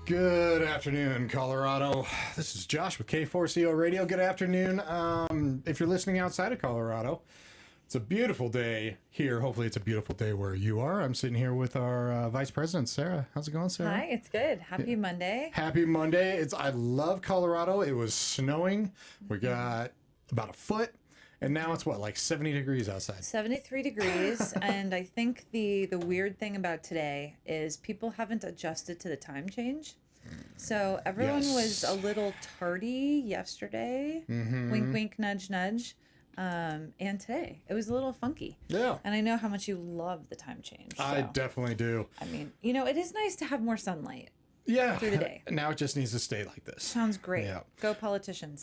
Good afternoon, Colorado. This is Josh with K4CO Radio. Good afternoon. If you're listening outside of Colorado, it's a beautiful day here. Hopefully it's a beautiful day where you are. I'm sitting here with our Vice President, Sarah. How's it going, Sarah? Hi, it's good. Happy Monday. Happy Monday. I love Colorado. It was snowing. We got about a foot. And now it's what, like 70 degrees outside? 73 degrees. And I think the weird thing about today is people haven't adjusted to the time change. So everyone was a little tardy yesterday. Wink, wink, nudge, nudge. And today it was a little funky. Yeah. And I know how much you love the time change. So. I definitely do. I mean, it is nice to have more sunlight. Yeah. Through the day. Now it just needs to stay like this. Sounds great. Yeah. Go politicians.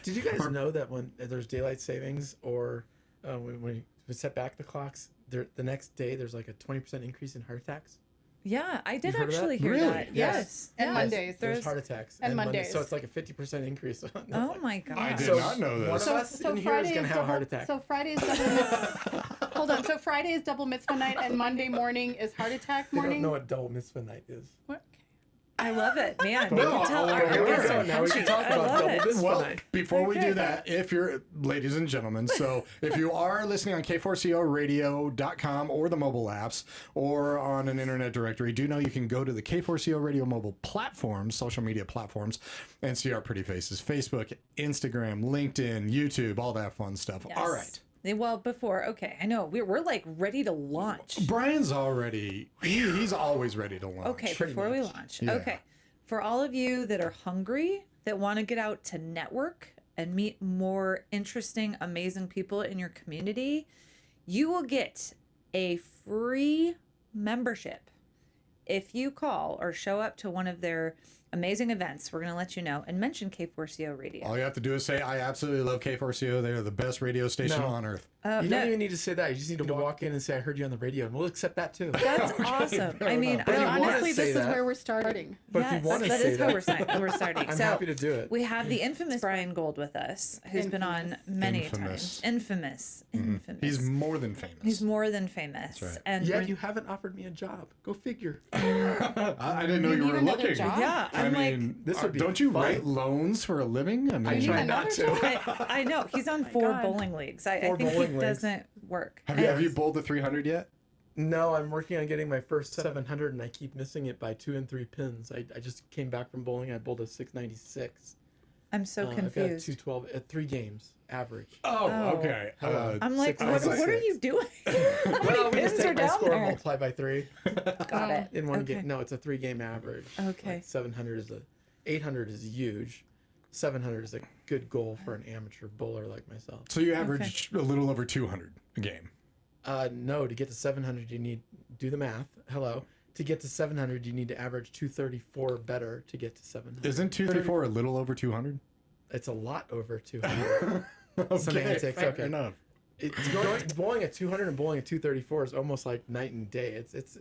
Did you guys know that when there's daylight savings or when we set back the clocks, the next day there's like a 20% increase in heart attacks? Yeah, I did You've heard of actually that? hear Really? that. Yes. Yes. And Mondays. There's heart attacks. and Mondays. So it's like a 50% increase. Oh my God. I did not know this. One of us in here is going to have a heart attack. So Friday is double mitzvah. Hold on. So Friday is double mitzvah night, and Monday morning is heart attack I don't morning. know what double mitzvah night is. What? I love it, man. You Well, can tell here our we guests go. are Now we punchy. can talk I about love double it. mitzvah Well, night. before we Okay. do that, if you're, ladies and gentlemen, so if you are listening on K4CORadio.com or the mobile apps or on an internet directory, do know you can go to the K4CO Radio mobile platforms, social media platforms, and see our pretty faces. Facebook, Instagram, LinkedIn, YouTube, all that fun stuff. Yes. All right. Well, okay, I know we're like ready to launch. Brian's already, he's always ready to launch. Okay, pretty before we much. launch. Yeah. Okay, for all of you that are hungry, that want to get out to network and meet more interesting, amazing people in your community, you will get a free membership if you call or show up to one of their amazing events. We're going to let you know and mention K4CO Radio. All you have to do is say, I absolutely love K4CO. They're the best radio station No. on earth. You don't even need to say that. You just need to walk in and say, I heard you on the radio, and we'll accept that too. That's awesome. I mean, enough. But if you I wanna Honestly, say this is that- where we're starting. But if you want to that say is that, how we're starting. I'm So happy to do it. we have the infamous Brian Gold with us, who's been on many Infamous. times. Infamous. He's more than famous. He's more than famous. That's right. And Yet you haven't offered me a job. Go figure. I didn't know you need were another looking. job? yeah, I I'm mean, This would be don't you fun. write loans for a living? I mean, you Try need not another to. I know he's on 4 God. bowling leagues. I Four think it bowling leagues. doesn't work. have you bowled the 300 yet? No, I'm working on getting my first 700, and I keep missing it by 2 and 3 pins. I just came back from bowling. I bowled a 696. I'm so I've got a confused. 212 at 3 games average. Oh, Oh. okay. I'm like, Six, what six, are six. you doing? Well, we just pins are take my down score and there? multiply by 3 Got it. in one Okay. game. No, it's a 3-game average. Okay. Like 700 is 800 is huge. 700 is a good goal for an amateur bowler like myself. So you average a little over 200 a game. No, to get to 700, you need, do the math. Hello. To get to 700, you need to average 234 better to get to 700. Isn't 234 a little over 200? It's a lot over 200. Semantics, fair okay. enough. It's going, bowling at 200 and bowling at 234 is almost like night and day. It's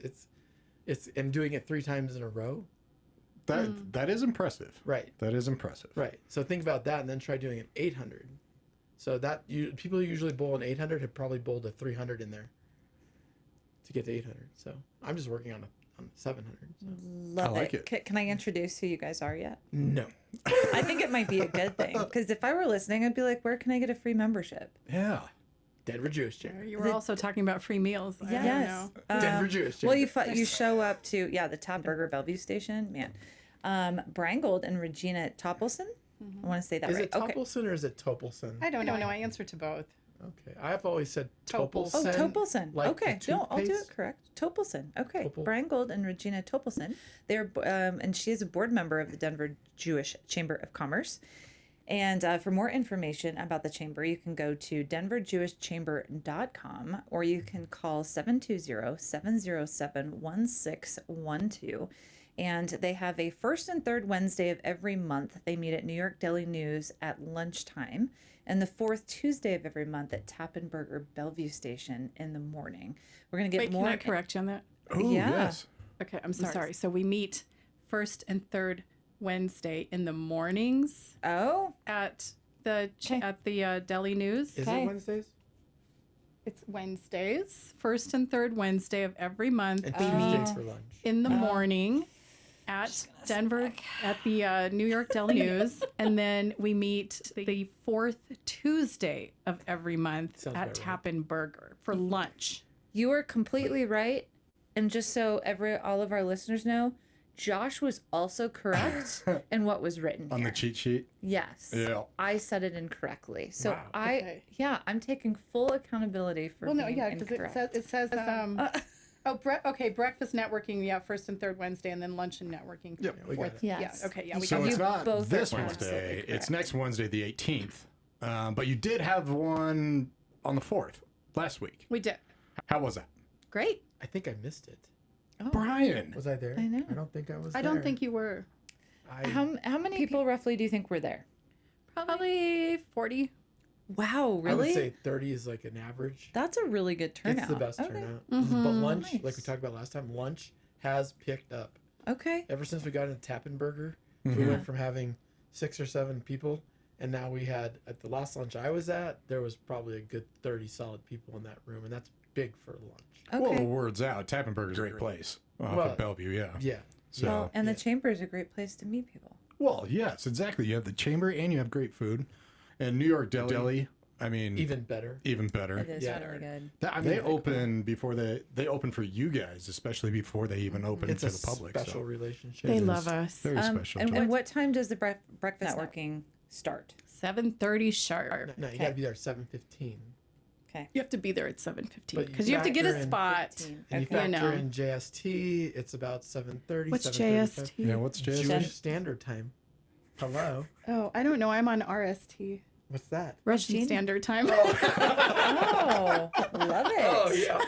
and doing it 3 times in a row. That is impressive. Right. That is impressive. Right. So think about that, and then try doing an 800. So people who usually bowl an 800 have probably bowled a 300 in there to get to 800. So I'm just working on a 700. So. Love I like it. it. Can I introduce who you guys are yet? No. I think it might be a good thing because if I were listening, I'd be like, where can I get a free membership? Yeah. Denver Jewish Chair. You were also talking about free meals. I don't Yes. know. Denver Jewish Chair. Well, you show up to the Top Burger Bellevue station, man. Brian Gold and Regina Topelson. I want to say that Is right. it Topelson or is it Topelson? I don't know. I answer to both. Okay. I've always said Topelson. Oh, Topelson. Topelson. like Okay, the no, I'll do it toothpaste? correct. Topelson. Okay, Topel. Brian Gold and Regina Topelson. They're and she is a board member of the Denver Jewish Chamber of Commerce. And for more information about the chamber, you can go to denverjewishchamber.com or you can call 720-707-1612. And they have a first and third Wednesday of every month. They meet at New York Deli News at lunchtime, and the fourth Tuesday of every month at Tappan Burger Bellevue Station in the morning. We're going to get Wait, more. can I correct you on that? Oh, Yeah. yes. Okay, I'm sorry. So we meet first and third Wednesday in the mornings Oh, at the Deli News. Is Okay. it Wednesdays? It's Wednesdays, first and third Wednesday of every month. And We meet Tuesdays for lunch. in the morning at Denver at the New York Daily News, and then we meet the fourth Tuesday of every month Sounds at about right. Tap and Burger for lunch. You are completely right. And just so all of our listeners know, Josh was also correct in what was written On here. the cheat sheet. Yes. Yeah. I said it incorrectly. So Wow. Okay. I'm taking full accountability for Well, no, being yeah, because incorrect. it says breakfast networking, yeah, first and third Wednesday, and then lunch and networking. Yep, we got fourth. it. Yes. Yeah. Okay. Yeah. We So got it's You not both this are Wednesday. absolutely It's correct. next Wednesday, the 18th. But you did have one on the 4th last week. We did. How was that? Great. I think I missed it. Brian. Was I there? I know. I don't think I was. I don't think you were. How many people roughly do you think were there? Probably 40. Wow, I would really? say 30 is like an average. That's a really good turnout. It's the best Okay. turnout. Mm-hmm. But lunch, Nice. like we talked about last time, lunch has picked up. Okay. Ever since we got into Tap and Burger, we Mm-hmm. went from having 6 or 7 people, and now we had at the last lunch I was at, there was probably a good 30 solid people in that room, and that's big for lunch. Well, Okay. the word's out. Tap and Burger's a great place. Off Well, at Bellevue, yeah. Yeah. So, Well, and Yeah. the chamber is a great place to meet people. well, yes, exactly. You have the chamber and you have great food. And New York Deli, I mean, Even better. even better. It is Yeah. really good. They open before they open for you guys, especially before they even open It's to a the public. special So relationship. They it love is us. Very special. And, to us. what time does the breakfast networking start? 7:30 sharp. No, you got to be there at 7:15. Okay. You have to be there at 7:15 But you because you have to get factor a in spot. 15. And you Okay. factor know. in JST, it's about 7:30. What's 7:35. JST? Yeah, what's JST? Jewish Standard Time. Hello. Oh, I don't know. I'm on RST, What's that? Russian Gene? Standard Time. Oh, love it. Oh, yeah.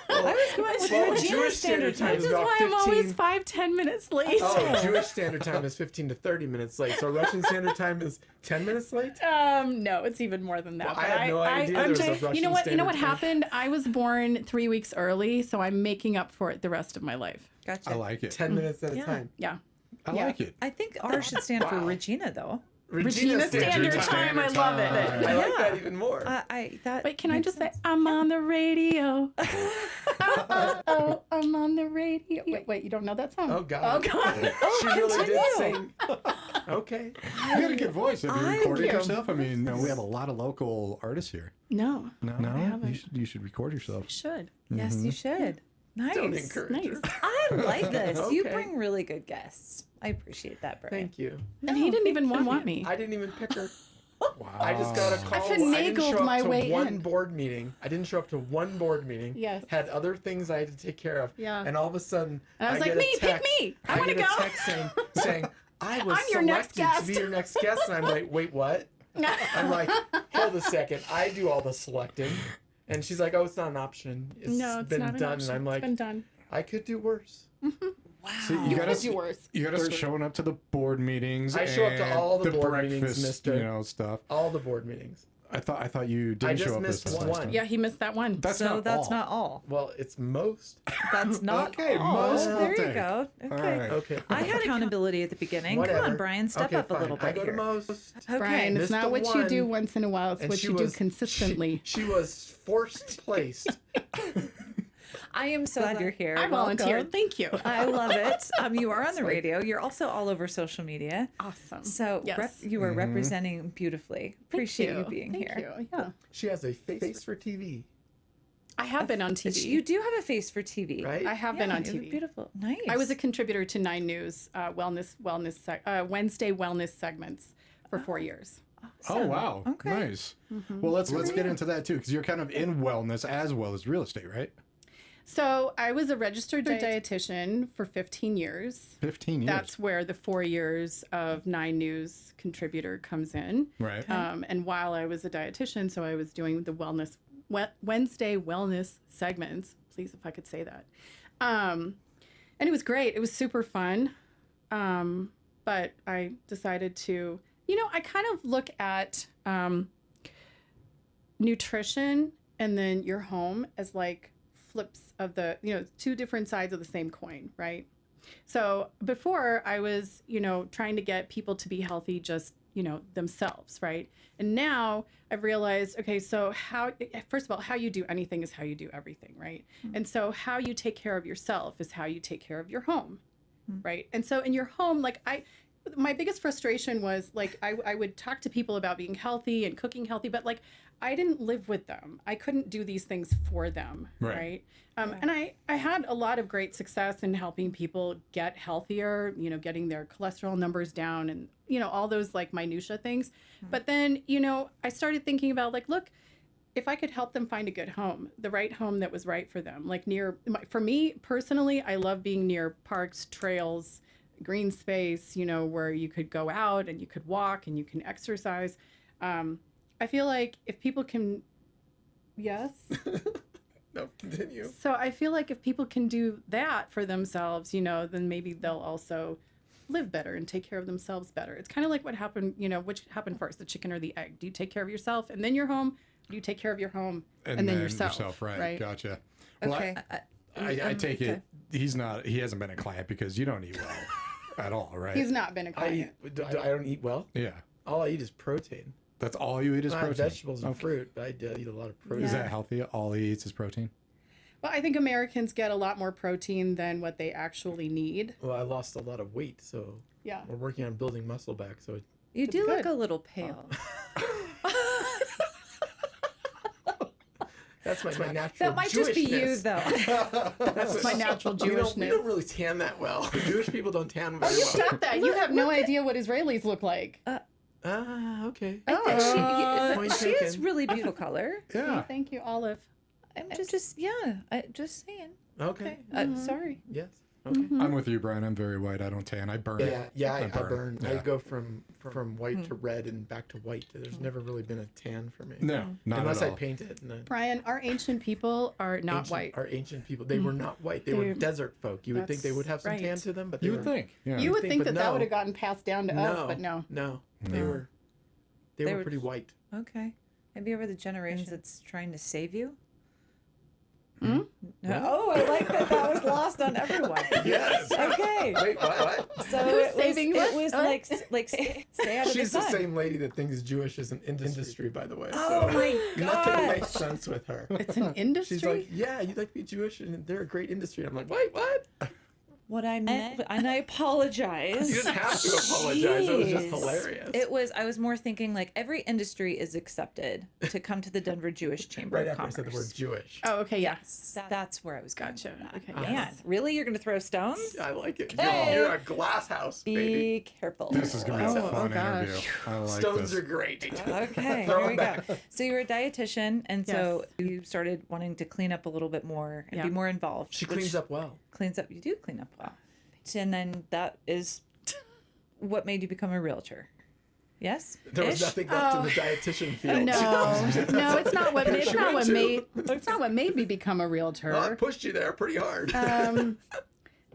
I was going with Well, Regina Jewish Standard Time Which is is about why I'm 15. always 5-10 minutes late. Oh, Jewish Standard Time is 15 to 30 minutes late. So Russian Standard Time is 10 minutes late? No, it's even more than that. Well, but I had no idea there was a Russian you know what? You know what Standard Time. happened? I was born 3 weeks early, so I'm making up for it the rest of my life. Gotcha. I like it. 10 minutes at a Yeah. time. Yeah. I yeah. like it. I think R should stand for Wow. Regina, though. Regina Standard Time. I love it. I like Yeah. that even more. That Wait, can I makes just sense. say I'm on the radio? Oh, I'm on the radio. Wait, you don't know that song? Oh, God. Oh God. She really did continue. sing. Okay. You got a good voice. Have you recorded you. yourself? I mean, no, we have a lot of local artists here. No, No, haven't. you should record yourself. should. Yes, you should. Nice. Don't encourage Nice. her. I like this. You Okay. bring really good guests. I appreciate that, Brian. Thank you. And he didn't even want me. I didn't even pick her. Wow. I just got a call. I didn't finagled show up my to way one in. board meeting. I didn't show up to one board meeting. Yes. Had other things I had to take care of. Yeah. And all of a sudden, And I was like, get a "Me, pick text- me. I wanna get a go." text saying, I was I'm your next selected to be guest. your next guest. And I'm like, wait, what? I'm like, hold a second. I do all the selecting. And she's like, oh, it's not an option. It's No, it's been not an done. option. And I'm like, It's been done. I could do worse. So you gotta do worse. You gotta start showing up to the board meetings. I show up to and all the board meetings, breakfast, mister. You know, stuff. All the board meetings. I thought you didn't just show up missed this one. last time. Yeah, he missed that one. That's So not that's all. not all. Well, it's most. That's not Okay, all. most There you thing. go. Okay. All right. Okay. I had accountability at the beginning. Whatever. Come on, Brian, step Okay, up a fine. little bit I go here. to most. Okay. Brian, it's Missed not the what you do one, once in a while. It's and what she you do was- consistently. She was forced placed. I am so glad you're here. I volunteered. Welcome. Thank you. I love it. You are on the radio. You're also all over social media. Awesome. So Yes. you are representing beautifully. Appreciate you being Thank here. you. Yeah. She has a face for TV, I have been on TV. You do have a face for TV. right? I have been on you look TV. beautiful. Nice. I was a contributor to 9 News Wednesday wellness segments for 4 years. Oh wow. Okay. Nice. Well, let's get into that too, because you're kind of in wellness as well as real estate, right? So I was a registered dietitian for 15 years. 15 years. That's where the 4 years of 9 News contributor comes in. right. And while I was a dietitian, so I was doing the Wednesday wellness segments. Please, if I could say that. And it was great. It was super fun. But I decided to, I kind of look at nutrition and then your home as like flips of the, two different sides of the same coin, right? So before I was, trying to get people to be healthy just, themselves, right? And now I've realized, okay, so first of all, how you do anything is how you do everything, right? And so how you take care of yourself is how you take care of your home. right? And so in your home, like my biggest frustration was like I would talk to people about being healthy and cooking healthy, but like I didn't live with them. I couldn't do these things for them, right? And I had a lot of great success in helping people get healthier, you know, getting their cholesterol numbers down and, you know, all those like minutia things. But then, you know, I started thinking about like, look, if I could help them find a good home, the right home that was right for them, like for me personally, I love being near parks, trails, green space, you know, where you could go out and you could walk and you can exercise. I feel like if people can, yes. No, continue. So I feel like if people can do that for themselves, you know, then maybe they'll also live better and take care of themselves better. It's kind of like what happened, you know, which happened first, the chicken or the egg? Do you take care of yourself and then your home? Do you take care of your home and then yourself? Right. Gotcha. Well, Okay. I take it he hasn't been a client because you don't eat well at all, right? He's not been a I client. don't eat well. Yeah. All I eat is protein. That's all you eat is I have protein. vegetables and fruit, but I do eat a lot of protein. Is that healthy? All he eats is protein? Well, I think Americans get a lot more protein than what they actually need. Well, I lost a lot of weight, so Yeah. we're working on building muscle back. So You do good. look a little pale. that's my natural. That might just be you, Jewishness. though. That's my natural We Jewishness. don't really tan that well. Jewish people don't tan very Oh, you well. stop that. You have no idea what Israelis look like. Okay. I think Point she is taken. really beautiful color. Yeah. Thank you, Olive. I'm just just saying. Okay. Sorry. Yes. Okay. I'm with you, Brian. I'm very white. I don't tan. I burn. I burn. I Yeah. go from white to red and back to white. There's never really been a tan for me. No, not Unless at I all. paint it. And then Brian, our ancient people are not white. Our ancient people, they were not white. They were desert folk. You would think they would have some That's tan right. to them, but they You were. would think. Yeah. You would think but that no. would have gotten passed down to us, but no. No. They No. were. They were pretty white. Okay. Have you ever the generation that's trying to save you? Hmm? No. Oh, I like that. That was lost on everyone. Yes. Okay. Wait, what? So Who's it was, saving it us? was like stay out of She's the the sun. same lady that thinks Jewish is an industry, by the way. Oh so my nothing gosh. makes sense with her. It's an industry? She's like, yeah, you'd like to be Jewish, and they're a great industry. I'm like, wait, what? What I meant, and I apologize. You didn't have to apologize. It was just Jeez. hilarious. I was more thinking like every industry is accepted to come to the Denver Jewish Chamber Right of after I Commerce. said the word Jewish. Oh, okay, yeah. That's where I was going. Gotcha. with that. Okay, Man, yes. really? You're going to throw stones? I like it. Hey. You're a glass house, baby. Be careful. This is going to be a Oh, fun gosh. interview. I like Stones this. are great. Okay, Throw here 'em we go. back. So you were a dietitian, and so Yes. you started wanting to clean up a little bit more and Yeah. be more involved. She which cleans up well. Cleans up. You do clean up well. And then that is what made you become a realtor. Yes? There was Ish? nothing left in the dietitian field. No, it's not what She went to. made me become a realtor. Well, I pushed you there pretty hard.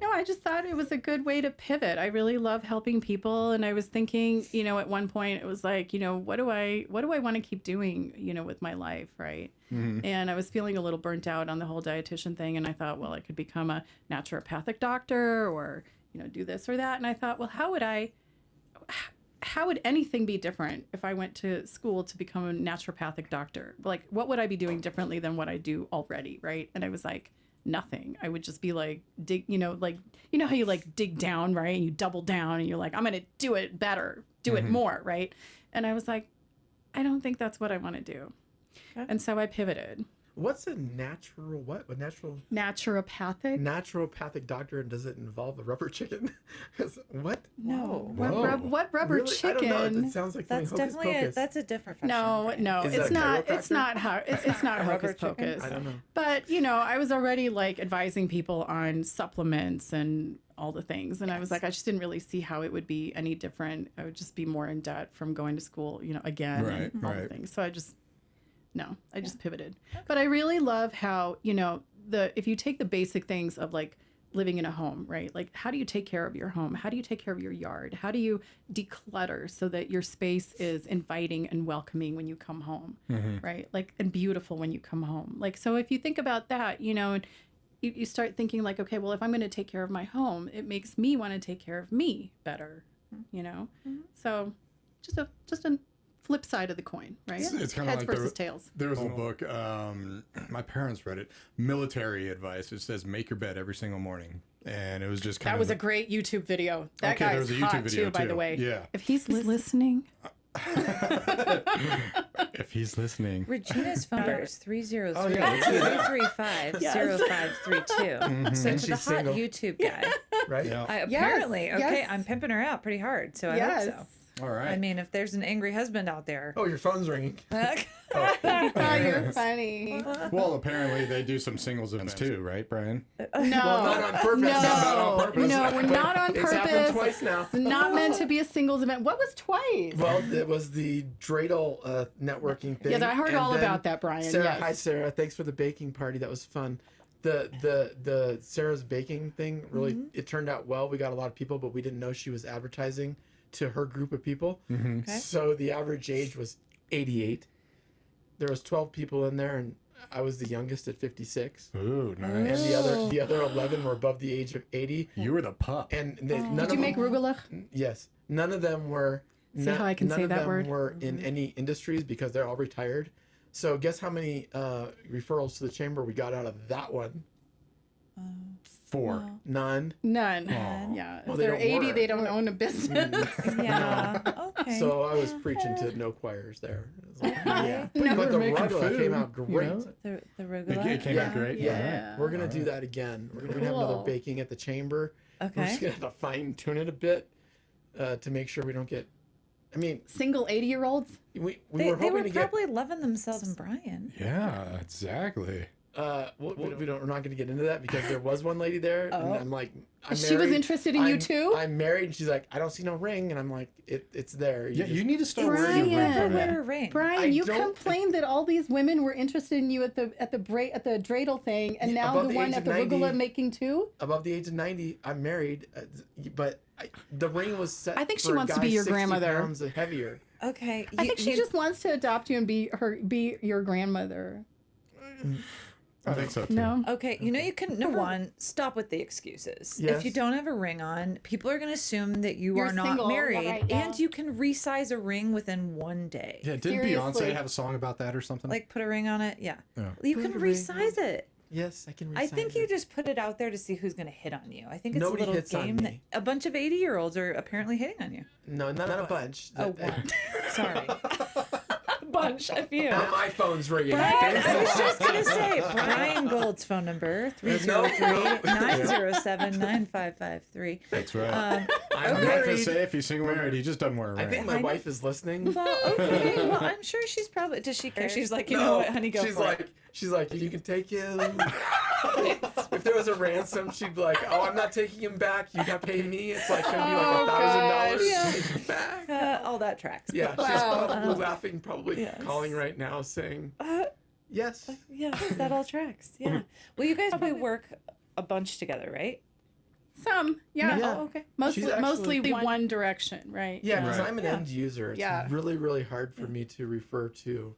No, I just thought it was a good way to pivot. I really love helping people, and I was thinking, you know, at one point it was like, you know, what do I want to keep doing, you know, with my life, right? And I was feeling a little burnt out on the whole dietitian thing, and I thought, well, I could become a naturopathic doctor, or you know, do this or that. And I thought, well, how would anything be different if I went to school to become a naturopathic doctor? Like, what would I be doing differently than what I do already, right? And I was like, nothing. I would just be like, how you like dig down, right? And you double down and you're like, I'm going to do it better, do it more, right? And I was like, I don't think that's what I want to do. Okay. And so I pivoted. What's a natural what? A natural Naturopathic? naturopathic doctor, and does it involve a rubber chicken? what? No. What rubber Really? chicken? I don't know. It sounds like That's something hocus definitely pocus. that's a different No, profession. no, Is it's that a not. chiropractor? It's not how. It's not Rubber hocus chicken? pocus. I don't know. But you know, I was already like advising people on supplements and all the things, and I was like, I just didn't really see how it would be any different. I would just be more in debt from going to school, you know, again, Right, and all the right. things. So I just pivoted. But I really love how, you know, if you take the basic things of like living in a home, right? Like, how do you take care of your home? How do you take care of your yard? How do you declutter so that your space is inviting and welcoming when you come home, right? Like, and beautiful when you come home. Like, so if you think about that, you know, you start thinking like, okay, well, if I'm going to take care of my home, it makes me want to take care of me better, you know? So just a flip side of the coin, right? It's kind of Heads like versus tails. There was a book. My parents read it. Military advice. It says make your bed every single morning, and it was just kind That of. was a great YouTube video. That Okay, there guy's was a YouTube hot video too, by too. the way. Yeah. If he's listening, If he's listening. Regina's phone number is 303 Oh, yeah, let's do that. 335 Yes. 0532. So And to the she's hot single. YouTube guy. Right? Yeah. Apparently, okay, yes. I'm pimping her out pretty hard, so I yes. hope so. All right. I mean, if there's an angry husband out there. Oh, your phone's ringing. Oh, you're funny. Well, apparently they do some singles events too, right, Brian? No, not on purpose. no, Not on purpose. no, we're not on It's happened purpose. twice now. It's not meant to be a singles event. What was twice? Well, it was the dreidel networking thing. Yes, I heard and all then about that, Brian. Sarah, Yes. hi Sarah. Thanks for the baking party. That was fun. The Sarah's baking thing really it turned out well. We got a lot of people, but we didn't know she was advertising to her group of people. Mm-hmm. Okay. So the average age was 88. There was 12 people in there, and I was the youngest at 56. Ooh, nice. And the other 11 were above the age of 80. You were the pup. And they, none Did of you make them, rugula? Yes, none of them were. See how I can none say of that them word? were in any industries because they're all retired. So guess how many referrals to the chamber we got out of that one? 4. None. None. Aw. Yeah. Well, If they they're don't 80, work. they don't own a business. Yeah. Okay. So I was preaching to no choirs there. It was like, yeah. No. But the We're making rugula food, came out you great. know? the It Rugula. came out great. Yeah. We're gonna do that again. We're gonna have another Cool. baking at the chamber. We're just Okay. gonna have to fine tune it a bit to make sure we don't get. I mean, Single 80-year-olds? we They were hoping were to get. probably loving themselves and Brian. Yeah, exactly. We're not going to get into that because there was one lady there, and I'm like, I'm She was married. interested in you I'm- too? I'm married, and she's like, I don't see no ring, and I'm like, it's there. Yeah, just- you need to start wearing a ring Brian. for Never me. wear a ring. Brian, I you don't- complained that all these women were interested in you at the dreidel thing, and Yeah, now above the the one age at of the 90. rugula making too. above the age of 90. I'm married, but the ring was set. I think she for a wants to guy be your 60 grandmother. Pounds heavier. Okay. I think she just wants to adopt you and be your grandmother. I think so too. No. Okay, you know you can number one stop with the excuses. Yes. If you don't have a ring on, people are going to assume that you You're are not single, married, right, yeah. and you can resize a ring within one day. Yeah, didn't Seriously. Beyonce have a song about that or something? Like put a ring on it. Yeah, Yeah. you can Put a ring resize it. Yes, I can. I think resize you it. just put it out there to see who's going to hit on you. I think it's Nobody a little hits on game that me. a bunch of 80-year-olds are apparently hitting on you. No, not a bunch. Oh, one. Sorry. A bunch, a few. Now my phone's ringing. Brian, Thanks I a was lot. just going to say, Brian Gold's phone number, 303-907-9553. That's right. I'm I'm not married. gonna say if he's single or married, he just doesn't wear a ring. I think my wife is listening. Well, okay. Well, I'm sure she's probably. Does she care? She's like, you know what, honey, go she's for like, it. she's like, you can take him. If there was a ransom, she'd be like, oh, I'm not taking him back. You got to pay me. It's like gonna be like $1,000 gosh. to take him back. All that tracks. Yeah, she's Wow. probably laughing, probably Yes. calling right now, saying, yes. Yeah, that all tracks. Yeah. Well, you guys probably work a bunch together, right? Some, yeah. Yeah. Oh, okay. Mostly, She's actually- mostly one direction, right? Yeah, because Right. I'm an Yeah. end user. It's Yeah. really, really hard for me to refer to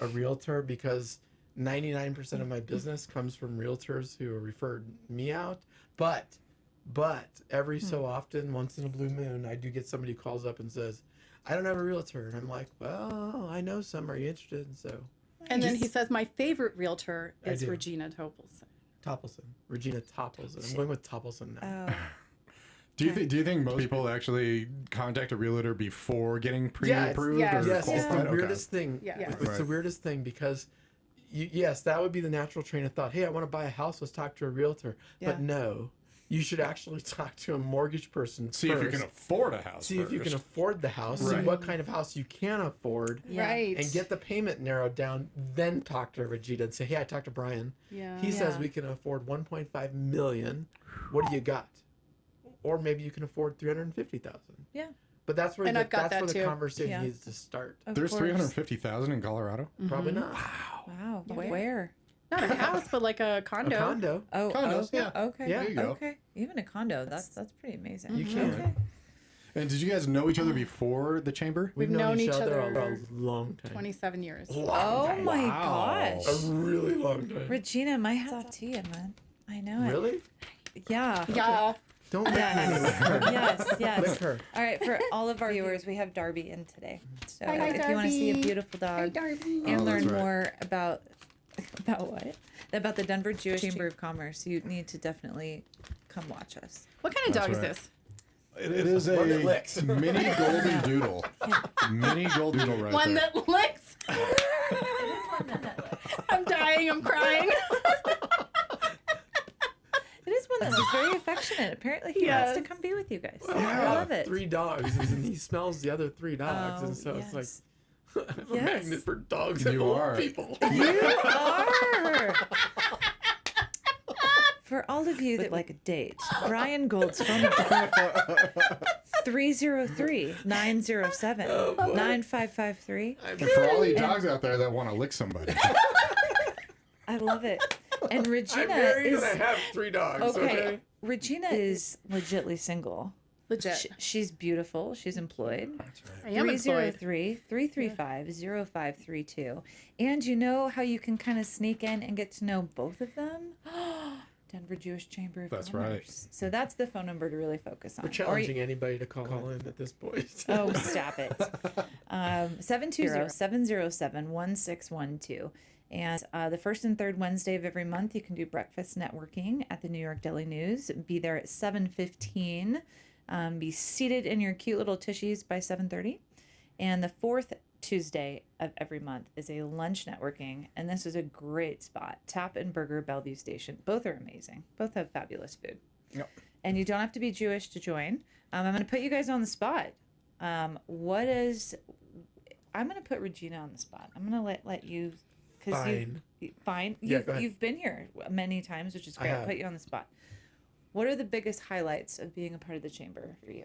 a realtor because 99% of my business comes from realtors who referred me out. But every so often, once in a blue moon, I do get somebody who calls up and says, I don't have a realtor. And I'm like, well, I know some. Are you interested? And so, And then he says, my favorite realtor I is do. Regina Topelson. Topelson. Regina Topelson. I'm going with Topelson now. Oh. Do you think most people actually contact a realtor before getting pre-approved yes, or Yes, it's qualified? the Okay. weirdest thing. Yeah. It's Right. the weirdest thing because, yes, that would be the natural train of thought. Hey, I want to buy a house. Let's talk to a realtor. Yeah. But no, you should actually talk to a mortgage person See first. if you can afford a house. See if you can first. afford the house. See Right. what kind of house you can afford. Yeah. Right. And get the payment narrowed down. Then talk to Regina and say, "Hey, I talked to Brian. Yeah. He says Yeah. we can afford 1.5 million. What do you got? Or maybe you can afford 350,000. Yeah. But that's where And I've got that's where that the too. conversation Yeah. needs to start. Of There's course. 350,000 in Colorado. Probably not. Wow. Where? Not a house, but like a A condo. condo. Oh, Condos, okay. yeah. Okay. Yeah. There you go. Okay. Even a condo. That's pretty amazing. You can. Okay. And did you guys know each other before the chamber? We've known each other a long time. 27 years. Oh my Wow. gosh. A really long time. Regina, my hat's off to you, man. I know it. Really? Yeah. Yeah. Don't lick me anywhere. Yes, yes. Lick her. All right, for all of our viewers, we have Darby in today. So Hi, if you want to see a Darby. beautiful dog Darby. and Oh, learn that's right. more about what? About the Denver Jewish Chamber of Commerce, you need to definitely come watch us. What kind of dog That's is right. this? It is a One that licks. mini golden doodle. Mini golden doodle right One there. that licks. I'm dying. I'm crying. It is one that looks very affectionate. Apparently, he wants to Yes. come be with you guys. Well, I have love it. 3 dogs, and he smells the other 3 dogs, and so it's like I'm a Yes. magnet for dogs and You old are. people. You are. For all of you that like a date, Brian Gold's phone number 303-907-9553. And for all you dogs out there that want to lick somebody. I love it. And I'm Regina married is and I have 3 dogs. Okay. Regina is legitly single. Legit. She's beautiful. She's employed. I am employed. 303-335-0532. And you know how you can kind of sneak in and get to know both of them? Denver Jewish Chamber of That's Commerce. right. So that's the phone number to really focus on. We're challenging anybody to call in at this point. Oh, stop it. 720-707-1612. And the first and third Wednesday of every month, you can do breakfast networking at the New York Daily News. Be there at 7:15. Be seated in your cute little tushies by 7:30. And the fourth Tuesday of every month is a lunch networking. And this is a great spot. Tap and Burger, Bellevue Station. Both are amazing. Both have fabulous food. Yep. And you don't have to be Jewish to join. I'm going to put you guys on the spot. I'm going to put Regina on the spot. I'm going to let you, Fine. Fine. Yeah, go ahead. You've been here many times, which is I great. I'll have. put you on the spot. What are the biggest highlights of being a part of the chamber for you?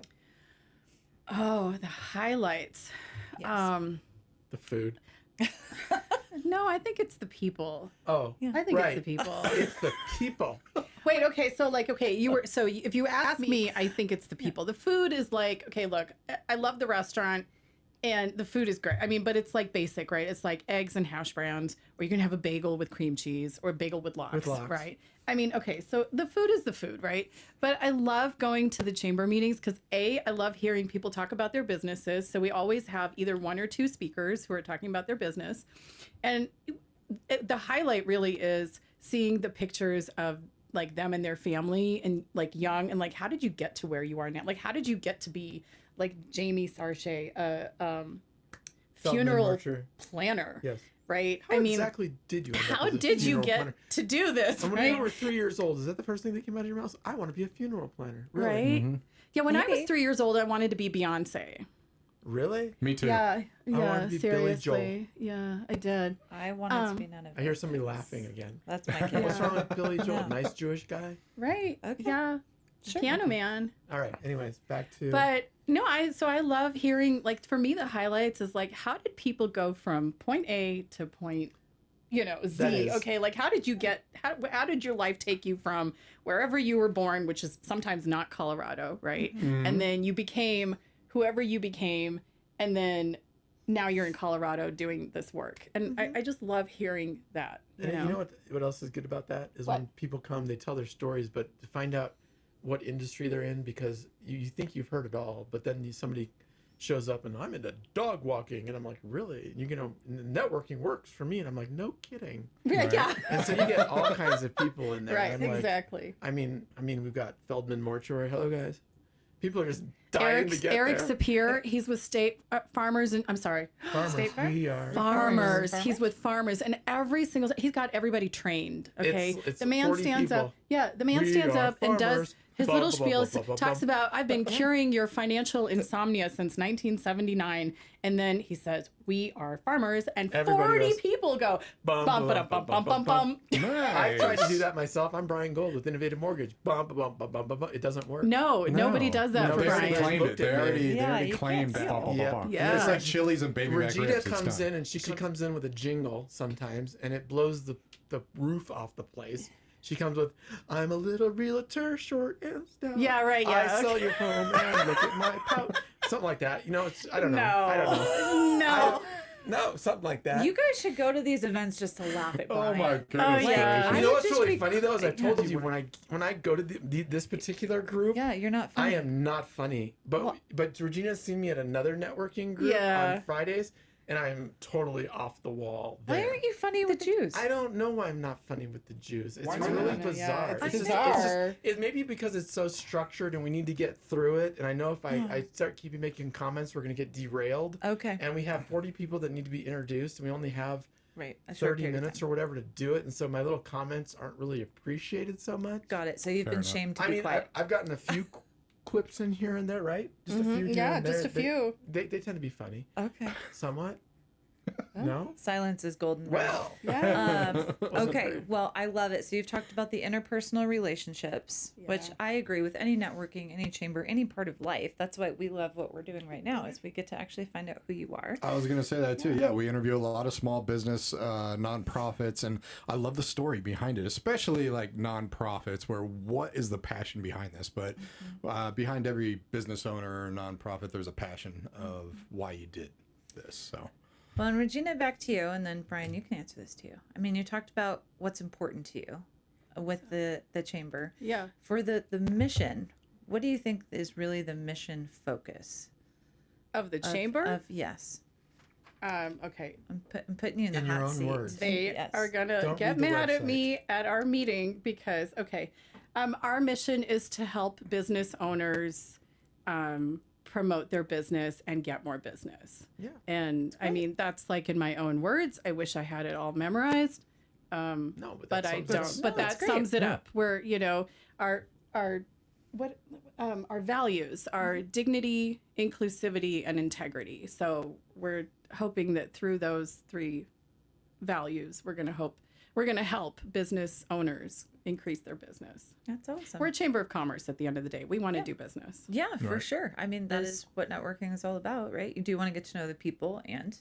Oh, the highlights. Yes. The food. No, I think it's the people. Oh, I think right. it's the people. It's the people. Wait, okay, so if you ask me, I think it's the people. The food is like, okay, look, I love the restaurant and the food is great. I mean, but it's like basic, right? It's like eggs and hash browns, or you can have a bagel with cream cheese or a bagel with lox, right? I mean, okay, so the food is the food, right? But I love going to the chamber meetings because I love hearing people talk about their businesses. So we always have either 1 or 2 speakers who are talking about their business. And the highlight really is seeing the pictures of like them and their family and like young and like how did you get to where you are now? Like how did you get to be like Jamie Sarche, funeral Marcher. planner? Yes. Right? How exactly did you end up How as a did you funeral get planner? to do this? And when Right? you were 3 years old, is that the first thing that came out of your mouth? I want to be a funeral planner. Really? Right? Yeah, when I was Maybe. 3 years old, I wanted to be Beyonce. Really? Me too. Yeah, wanted to be Billy Joel. seriously. Yeah, I did. I wanted to be none of I hear those somebody things. laughing again. That's my kid. What's wrong with Billy Joel? Yeah. Nice Jewish guy? Right. Okay. Yeah. Sure. Piano man. All right. Anyways, back to. But no, I love hearing, like, for me the highlights is like how did people go from point A to point That Z? is- Okay, like how did you get how did your life take you from wherever you were born, which is sometimes not Colorado, right? And then you became whoever you became, and then now you're in Colorado doing this work. And I just love hearing that. And you know what else is good about that is when people come, they tell their stories, but to find out what industry they're in, because you think you've heard it all, but then somebody shows up and I'm into dog walking, and I'm like, really? And networking works for me, and I'm like, no kidding. Yeah. And so you get all kinds of people in there. Right, I'm like, exactly. I mean, we've got Feldman Mortuary. Hello, guys. People are just dying to get Eric there. Sapir, he's with State Farmers, and I'm sorry, Farmers, State Farm? we are. Farmers. Farmers? He's with farmers, and every single he's got everybody trained. Okay, It's the man 40 stands up. people. Yeah, the man We stands are up and does farmers. his Bum, little bum, spiel. bum, bum, bum, Talks bum. about I've been curing your financial insomnia since 1979, and then he says we are farmers, and Everybody 40 goes, people go bum, bum bum, bum bum, bum bum bum. I've tried to do that myself. I'm Brian Gold with Innovative Mortgage. Bum, bum, bum, bum, bum, bum. It doesn't work. No, nobody does that No, for They already Brian. claimed it. Looked They at me. already Yeah, you claimed can't that. Blah, blah, Yeah. blah, blah. Yeah. It's like chilies and baby back Regina ribs. It's comes done. in and she comes in with a jingle sometimes, and it blows the roof off the place. She comes with, I'm a little realtor, short and stout. Yeah, right, yeah, I sell okay. your home and look at my pouch. Something like that. It's, I don't know. No. I don't know. No. No, something like that. You guys should go to these events just to laugh at Brian. Oh my goodness. yeah. gracious. You know I what's just really be- funny though is I told Yeah. you when I go to this particular group, Yeah, you're not I funny. am not funny. But Regina's seen me at another networking group Yeah. on Fridays, and I am totally off the wall. Why there. aren't you funny with the Jews? I don't know why I'm not funny with the Jews. It's Why really not? bizarre. Yeah, it's just- bizarre. it's maybe because it's so structured and we need to get through it. And I know if I start keeping making comments, we're going to get derailed. Okay. And we have 40 people that need to be introduced, and we only have Right. A short 30 period of minutes time. or whatever to do it. And so my little comments aren't really appreciated so much. Got it. So you've Fair been enough. shamed to I be mean, quiet. I've gotten a few quips in here and there, right? Just a few here Yeah, and there. just a few. They tend to be funny, Okay. somewhat. No? Silence is golden. right? Well. Yeah. Okay, well, I love it. So you've talked about the interpersonal relationships, which Yeah. I agree with. Any networking, any chamber, any part of life. That's why we love what we're doing right now, is we get to actually find out who you are. I was going to say that too. Yeah, we interview a lot of small business nonprofits, and I love the story behind it, especially like nonprofits, where what is the passion behind this? But behind every business owner or nonprofit, there's a passion of why you did this. So. Well, and Regina, back to you, and then Brian, you can answer this too. I mean, you talked about what's important to you with the chamber. Yeah. For the mission, what do you think is really the mission focus Of the of- chamber? Of yes, Okay. I'm putting you in the In your hot own seat. words. They Yes. are gonna Don't get read the mad at website. me at our meeting because our mission is to help business owners promote their business and get more business. Yeah. And I mean that's like in my own words. I wish I had it all memorized. No, But I don't. But that's that great. sums it up. Where our values are dignity, inclusivity, and integrity. So we're hoping that through those three values, we're going to help business owners increase their business. That's awesome. We're a chamber of commerce at the end of the day. We want to do business. Yeah, for Right. sure. I mean, that is what networking is all about, right? You do want to get to know the people, and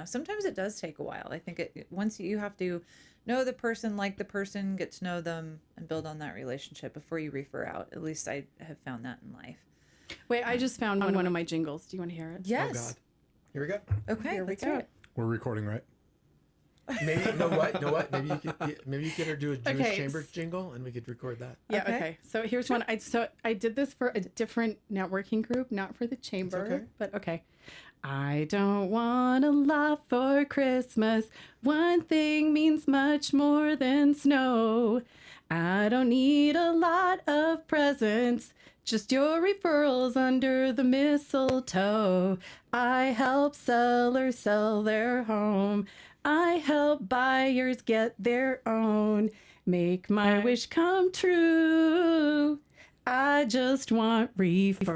sometimes it does take a while. I think once you have to know the person, like the person, get to know them, and build on that relationship before you refer out. At least I have found that in life. Wait, I just found one of my jingles. Do you want to hear it? Oh, Yes. God. Here we go. Okay. Here we let's go. hear it. We're recording, right? Maybe, you know what? Maybe you could do a Jewish Okay, chamber jingle and we could record that. Yeah, Okay. okay. So here's one. I did this for a different networking group, not for the chamber. okay. But okay. I don't want a lot for Christmas. One thing means much more than snow. I don't need a lot of presents. Just your referrals under the mistletoe. I help sellers sell their home. I help buyers get their own. Make my wish come true. I just want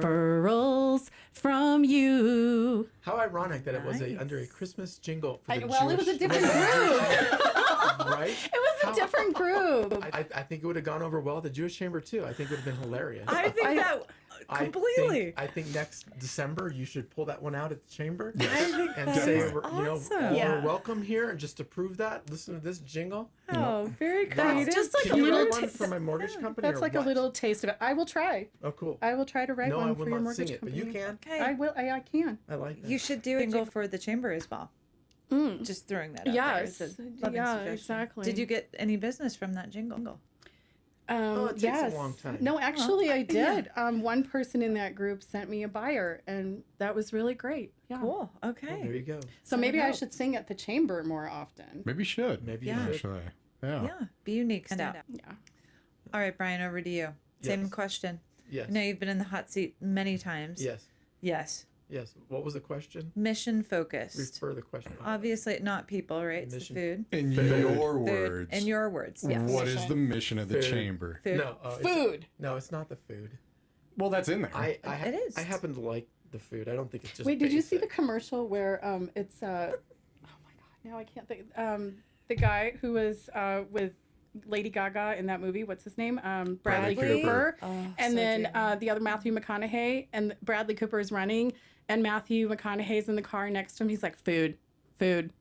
referrals from you. How ironic that it was Nice. under a Christmas jingle for the It was a Jewish- different group. right? It was a different group. I think it would have gone over well at the Jewish chamber too. I think it would have been hilarious. I think that completely. I think next December you should pull that one out at the chamber I think and that say, is awesome. Yeah. we're welcome here, and just to prove that, listen to this jingle. Oh, very creative. That's just like Can a you little write one taste. for my mortgage company? That's or like what? a little taste of it. I will try. Oh, cool. I will try to write No, I one will for your not mortgage sing it, but company. you can. Okay. I will. I can. I like that. You should do a jingle for the chamber as well. Just throwing that out there. Yes. It's a loving Yeah, suggestion. exactly. Did you get any business from that jingle? it takes yes. a long time. No, actually, I did. One person in that group sent me a buyer, and that was really great. Yeah. Cool. Oh, Okay. there you go. So maybe I out. should sing at the chamber more often. Maybe you should. Maybe Yeah. you should. Actually. Yeah. Yeah. Be unique. Stand out. Yeah. All right, Brian, over to you. Same Yes. question. Yes. I know you've been in the hot seat many times. Yes. Yes. Yes. What was the question? Mission focused. Refer the question. Obviously, not people, right? It's the Mission. food. In Food. your Food. words. In your words. Yes. What is the mission of the Food. chamber? Food. No. Food. No, it's not the food. Well, that's in there. It is. I happen to like the food. I don't think it's just. Wait, did you see the basic. commercial where it's oh my god, now I can't think. The guy who was with Lady Gaga in that movie, what's his name? Bradley Bradley Cooper. Oh, And so then dreamy. the other Matthew McConaughey, and Bradley Cooper is running, and Matthew McConaughey's in the car next to him. He's like, food, food,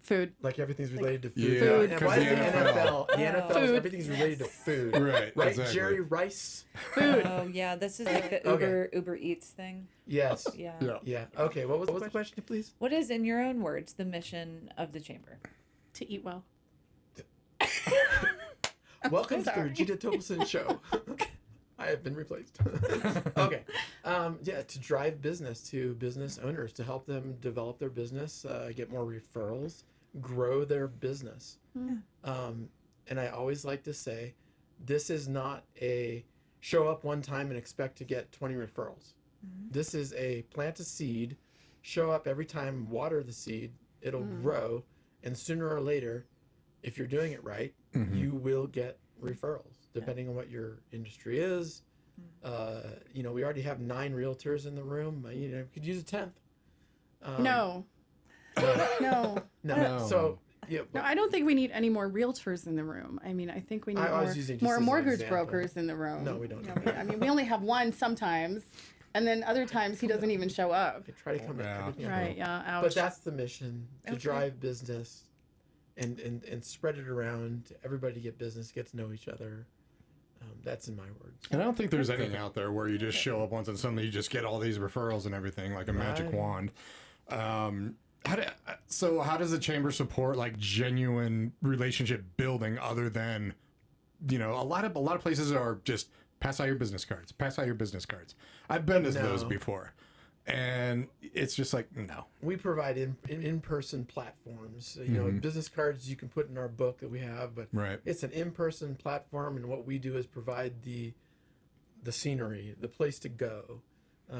Food. Like everything's related to food. Yeah, Food. And 'cause why is the the NFL. NFL? The NFL, Food. everything's related to food. Right. Right, Exactly. Jerry Rice. Food. Oh yeah, this is like the Okay. Uber Eats thing. Yes. Yeah. Yeah. Yeah. Okay. What was the question, please? What is, in your own words, the mission of the chamber? To eat well. Welcome to the Sorry. Regina Topelson show. I have been replaced. Okay. Yeah, to drive business to business owners, to help them develop their business, get more referrals, grow their business. And I always like to say, this is not a show up one time and expect to get 20 referrals. This is a plant a seed, show up every time, water the seed, it'll grow, and sooner or later, if you're doing it right, you will get referrals, depending on what your industry is. You know, we already have 9 realtors in the room. You know, we could use a 10th. No. No. No. So, yeah. No, I don't think we need any more realtors in the room. I mean, I think we need I was using just more as an mortgage example. brokers in the room. No, we don't. You know, I mean, we only have one sometimes, and then other times he doesn't even show up. I try to come Yeah. in. Right? Yeah. Ouch. But that's the mission, to Okay. drive business and spread it around, everybody to get business, get to know each other. That's in my words. And I don't think there's anything out there where you just show up once and suddenly you just get all these referrals and everything like a magic Right. wand. How does the chamber support like genuine relationship building other than, you know, a lot of places are just pass out your business cards, pass out your business cards. I've been to those No. before, and it's just like no. We provide in-person platforms. You know, business cards you can put in our book that we have, but Right. it's an in-person platform, and what we do is provide the scenery, the place to go,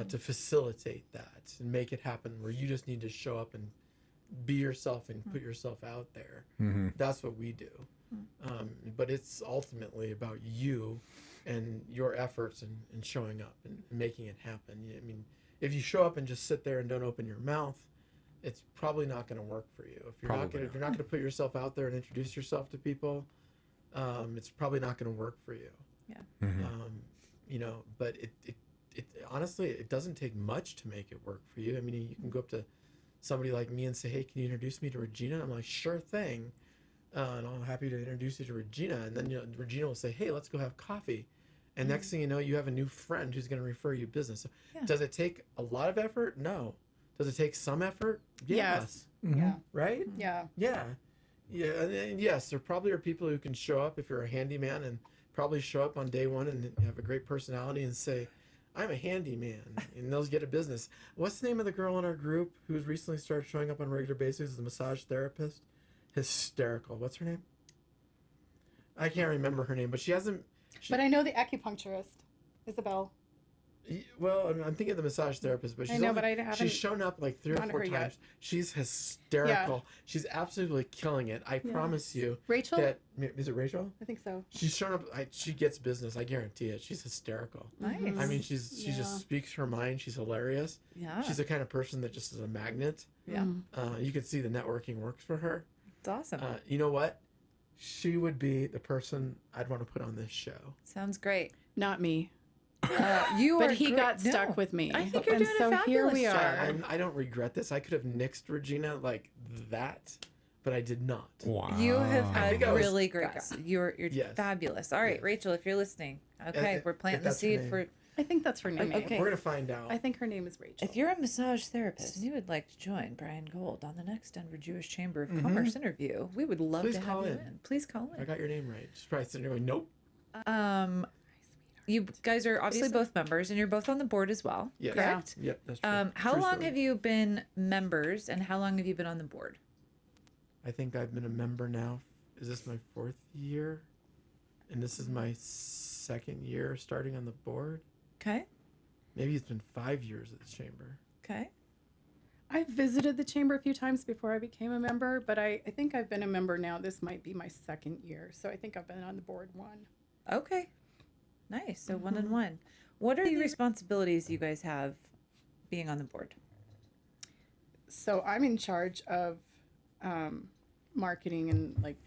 to facilitate that and make it happen. Where you just need to show up and be yourself and put yourself out there. That's what we do. But it's ultimately about you and your efforts and showing up and making it happen. I mean, if you show up and just sit there and don't open your mouth, it's probably not going to work for you. If you're not going to put yourself out there and introduce yourself to people, it's probably not going to work for you. Yeah. You know, but it honestly, it doesn't take much to make it work for you. I mean, you can go up to somebody like me and say, "Hey, can you introduce me to Regina?" I'm like, "Sure thing," and I'm happy to introduce you to Regina. And then, you know, Regina will say, "Hey, let's go have coffee." And next thing you know, you have a new friend who's going to refer you business. So does it take a lot of effort? No. Does it take some effort? Yes. Yeah. Right? Yeah. Yeah. Yeah. And yes, there probably are people who can show up if you're a handyman and probably show up on day one and have a great personality and say, "I'm a handyman," and they'll get a business. What's the name of the girl in our group who's recently started showing up on a regular basis as a massage therapist? Hysterical. What's her name? I can't remember her name, but she hasn't. But I know the acupuncturist, Isabel. Well, I'm thinking of the massage therapist, but she's know, but I haven't she's shown up like 3 or gone to 4 her times. yet. She's hysterical. She's absolutely killing it. I promise you. Rachel? That is it Rachel? I think so. She's shown up. She gets business. I guarantee it. She's hysterical. Nice. I mean, she just speaks her mind. She's hilarious. Yeah. She's the kind of person that just is a magnet. Yeah. You can see the networking works for her. It's awesome. You know what? She would be the person I'd want to put on this show. Sounds great. Not me. You But are he great. got stuck No. with me. I think you're and doing so a here fabulous we job. are. I don't regret this. I could have nixed Regina like that, but I did not. Wow. You have had think I was- really great guys. You're Yes. fabulous. All right, Yes. Rachel, if you're listening, okay, if we're planting the that's her seed name. for. I think that's her name. Okay. We're gonna find out. I think her name is Rachel. If you're a massage therapist and you would like to join Brian Gold on the next Denver Jewish Chamber of Commerce interview, we would love Please to have call you in. in. Please call I in. got your name right. Just probably sitting there going, nope. You guys are obviously both members, and you're both on the board as well. Yes. Correct. Yep, that's true. How True long story. have you been members, and how long have you been on the board? I think I've been a member now. Is this my 4th year? And this is my 2nd year starting on the board. Okay. Maybe it's been 5 years at the chamber. Okay. I visited the chamber a few times before I became a member, but I think I've been a member now. This might be my 2nd year. So I think I've been on the board 1. Okay. Nice. So 1 and 1. What are the responsibilities you guys have being on the board? So I'm in charge of marketing and like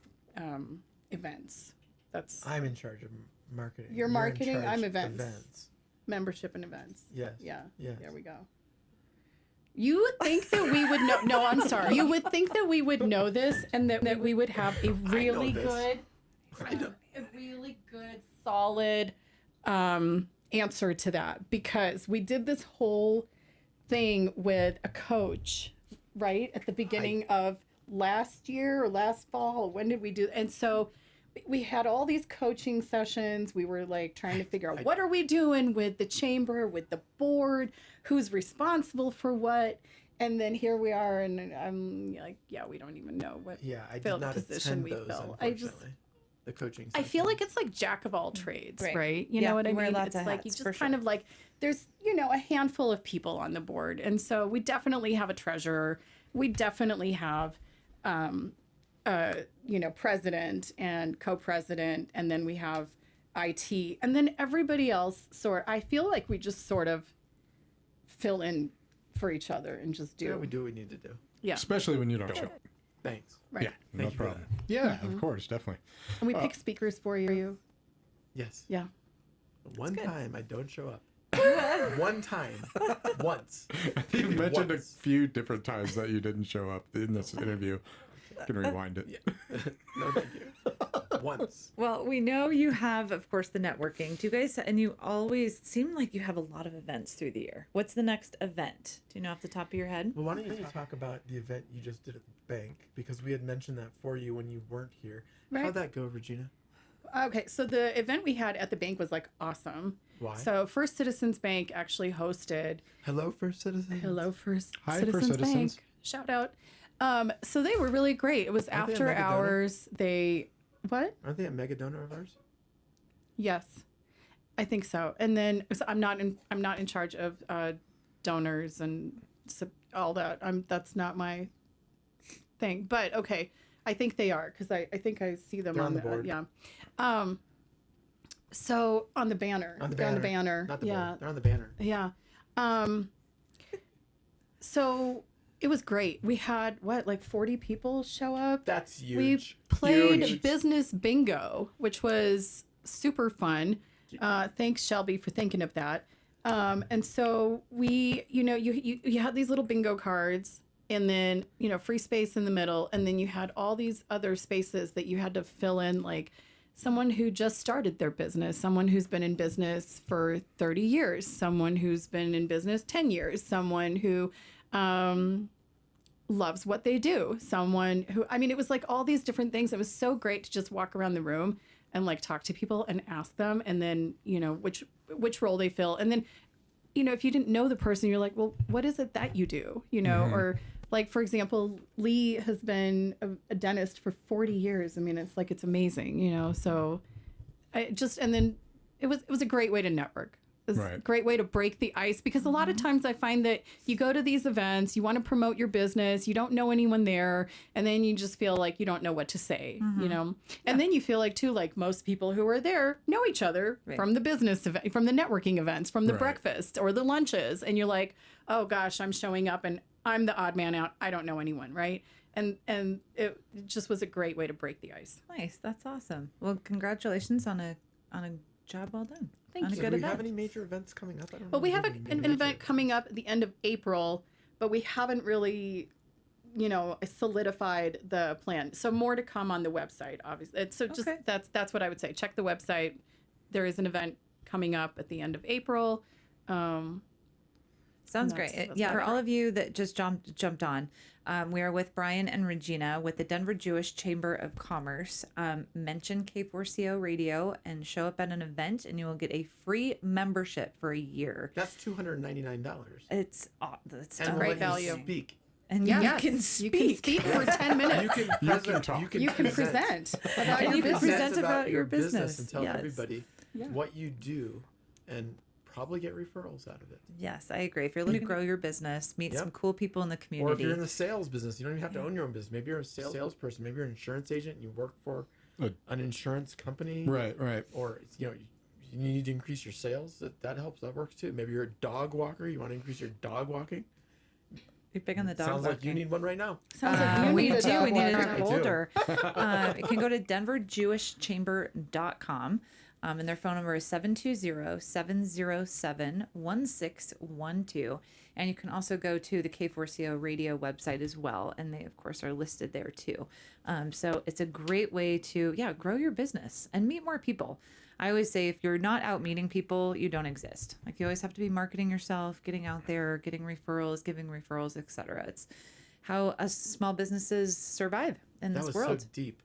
events. That's I'm in charge of marketing. You're in marketing, charge I'm of events. Membership and events. Yes. Yeah. Yes. There we go. You would think that we would know. No, I'm sorry. You would think that we would know this and that we would have a really good, solid answer to that, because we did this whole thing with a coach, right? At the beginning of last year or last fall. When did we do? And so we had all these coaching sessions. We were like trying to figure out what are we doing with the chamber, with the board, who's responsible for what. And then here we are, and I'm like, yeah, we don't even know what I did not position attend we those, fill. unfortunately. The coaching I feel sessions. like it's like jack of all trades, Right. right? You Yeah, know what I you wear mean? lots It's of like you hats, just for kind sure. of like there's, you know, a handful of people on the board. And so we definitely have a treasurer. We definitely have you know, president and co-president, and then we have IT, and then everybody else I feel like we just sort of fill in for each other and just do. Yeah, we do what we need to do. Yeah. Especially when you don't show up. Thanks. Right. Yeah, no Thank you for problem. Yeah, of course, definitely. And we pick speakers for you. Yes. Yeah. One time I don't show up. One time. Once. You've mentioned Once. a few different times that you didn't show up in this interview. I can rewind it. No, thank you. Once. Well, we know you have, of course, the networking. Do you guys, and you always seem like you have a lot of events through the year. What's the next event? Do you know off the top of your head? Well, why don't you talk about the event you just did at the bank? Because we had mentioned that for you when you weren't here. Right. How'd that go, Regina? Okay, so the event we had at the bank was like awesome. Why? So First Citizens Bank actually hosted. Hello, First Citizens. Hello, First Hi, Citizens First Citizens. Bank. Shout out. So they were really great. It was Aren't they a after mega donor? hours. What? Aren't they a mega donor of ours? Yes, I think so. And then so I'm not in charge of donors and all that. That's not my thing. But okay, I think they are, because I think I see them They're on on the board. yeah. So on the banner. On the They're banner. on the banner. Not the yeah. board. They're on the banner. Yeah. So it was great. We had like 40 people show up. That's We huge. played Huge. business bingo, which was super fun. Thanks, Shelby, for thinking of that. And so we, you know, you had these little bingo cards, and then, you know, free space in the middle, and then you had all these other spaces that you had to fill in, like someone who just started their business, someone who's been in business for 30 years, someone who's been in business 10 years, someone who loves what they do, someone who, I mean, it was like all these different things. It was so great to just walk around the room and like talk to people and ask them, and then, you know, which role they fill. And then, you know, if you didn't know the person, you're like, well, what is it that you do? You know, or like, for example, Lee has been a dentist for 40 years. I mean, it's like, it's amazing, you know? So and then it was a great way to network. It was a Right. great way to break the ice, because a lot of times I find that you go to these events, you want to promote your business, you don't know anyone there, and then you just feel like you don't know what to say, you know? And then you feel like, too, like most people who are there know each other Right. from the business event, from the networking events, from the Right. breakfast or the lunches, and you're like, oh gosh, I'm showing up and I'm the odd man out. I don't know anyone, right? And it just was a great way to break the ice. Nice. That's awesome. Well, congratulations on a job well done. Thank on a you. good Do we event. have any major events coming up? I don't But we know have if an major event coming up at the end of April, but we haven't really, you know, solidified the plan. So more to come on the website, obviously. So just Okay. that's what I would say. Check the website. There is an event coming up at the end of April. Sounds And great. that's Yeah, for about all it. of you that just jumped on, we are with Brian and Regina with the Denver Jewish Chamber of Commerce. Mention K4CO Radio and show up at an event, and you will get a free membership for a year. That's $299. It's And great we'll let value. you speak. and Yes, you can You speak. can speak for 10 minutes. You can You present. can talk. You can present about And your you can business. present about your business. and tell Yes. everybody Yeah. what you do, and probably get referrals out of it. Yes, I agree. If you're looking to grow your business, meet Yep. some cool people in the Or if community. you're in the sales business, you don't even have to own your own business. Maybe you're a salesperson. Maybe you're an insurance agent and you work for an insurance company. Right. Or, you know, you need to increase your sales. That helps. That works too. Maybe you're a dog walker. You want to increase your dog walking. You're big on the dog Sounds like you walking. need one right now. Sounds like you We need a do. dog We need a walker. dog I do. holder. You can go to denverjewishchamber.com. And their phone number is 720-707-1612. And you can also go to the K4CO radio website as well. And they, of course, are listed there too. So it's a great way to, grow your business and meet more people. I always say if you're not out meeting people, you don't exist. Like you always have to be marketing yourself, getting out there, getting referrals, giving referrals, etc. It's how us small businesses survive in That this was world. so deep.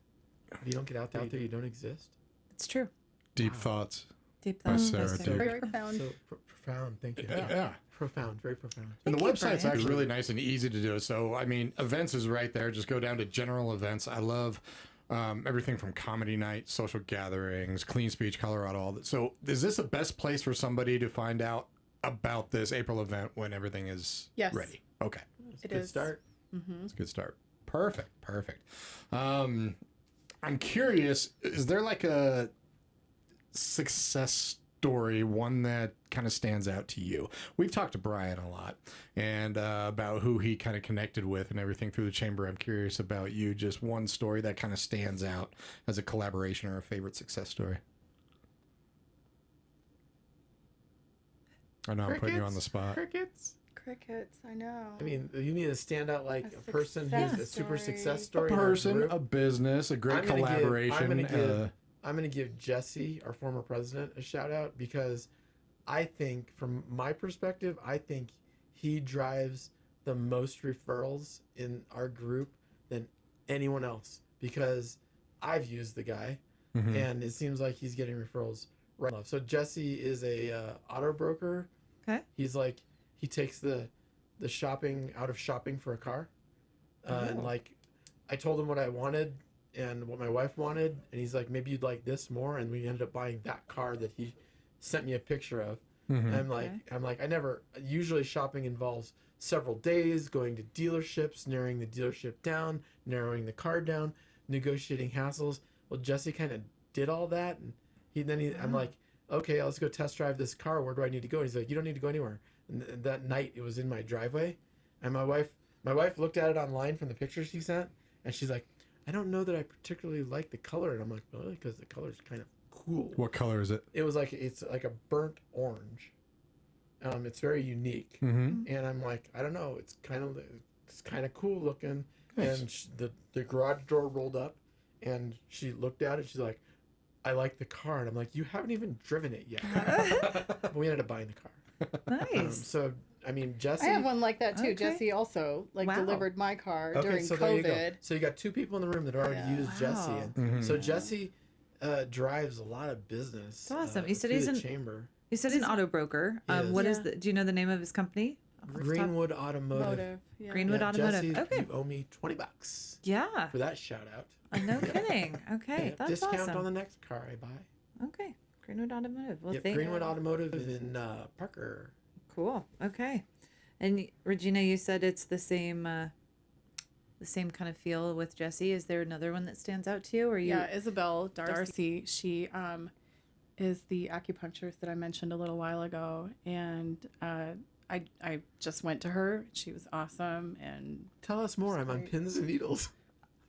If you don't get out there, you don't exist. It's true. Deep thoughts. Deep By thoughts. Sarah That's Duke. Very profound. So profound. Thank you. Yeah. Profound. Very profound. And the Thank you, website's Brian. actually really nice and easy to do. So, I mean, events is right there. Just go down to general events. I love everything from comedy night, social gatherings, Clean Speech Colorado, all that. So, is this the best place for somebody to find out about this April event when everything is Yes. ready? Okay. It Good is. start. That's a good start. Perfect. I'm curious, is there like a success story, one that kind of stands out to you? We've talked to Brian a lot and about who he kind of connected with and everything through the chamber. I'm curious about you, just one story that kind of stands out as a collaboration or a favorite success story. I know I'm putting you on the spot. Crickets. Crickets, I know. I mean, you need to stand out like A a person who's a success super story. success A story. in our person, group. a business, a great I'm gonna give- collaboration. I'm gonna give Jesse, our former president, a shout out because I think, from my perspective, I think he drives the most referrals in our group than anyone else because I've used the guy Mhm. and it seems like he's getting referrals right now. So Jesse is a auto broker. Okay. He's like he takes the shopping out of shopping for a car, and Oh. like I told him what I wanted and what my wife wanted, and he's like, maybe you'd like this more, and we ended up buying that car that he sent me a picture of. Mhm. And I'm like I never usually shopping involves several days going to dealerships, narrowing the dealership down, narrowing the car down, negotiating hassles. Well, Jesse kind of did all that, and I'm like, okay, let's go test drive this car. Where do I need to go? And he's like, you don't need to go anywhere. And that night it was in my driveway, and my wife looked at it online from the pictures he sent, and she's like, I don't know that I particularly like the color. And I'm like, really? Because the color's kind of cool. What color is it? It was like it's like a burnt orange. It's very unique, Mm-hmm. and I'm like, I don't know. It's kind of cool looking. Nice. And the garage door rolled up, and she looked at it. She's like, I like the car, and I'm like, you haven't even driven it yet. But we ended up buying the car. Nice. So I mean, Jesse. I have one like that too. Okay. Jesse also Wow. delivered my car Okay, during so there you go. COVID. So you got two people in the room that already Yeah. used Jesse, Wow. and Mhm. so Jesse drives a lot of business. That's awesome. You said through he's the in- chamber. You said an auto broker. Yes. What is Yeah. the? Do you know the name of his company? Greenwood Automotive. Motive. Yeah. Greenwood Automotive. Jesse, Okay. you owe me $20 Yeah. for that shout out. No kidding. Okay, Yeah, that's discount awesome. on the next car I buy. Okay, Greenwood Automotive. Well, Yep, thank Greenwood Automotive is in Parker. Cool. Okay, and Regina, you said it's the same kind of feel with Jesse. Is there another one that stands out to you, or you? Yeah, Isabel Darcy. She is the acupuncturist that I mentioned a little while ago, and I just went to her. She was awesome, and Tell us more. I'm on great. pins and needles.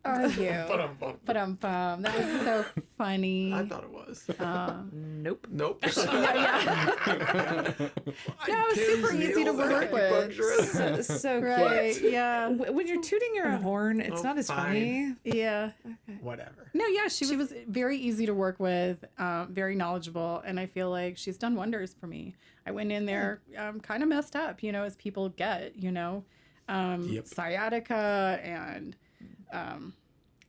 are you? Ba-dum-bum. But that was so funny. I thought it was. Nope. Nope. No, it's super easy to work with. So Right? cute. Yeah. When you're tooting your own horn, it's Oh, not as funny. Yeah. Whatever. No, yeah, she was very easy to work with, very knowledgeable, and I feel like she's done wonders for me. I went in there kind of messed up, as people get, Yep. sciatica and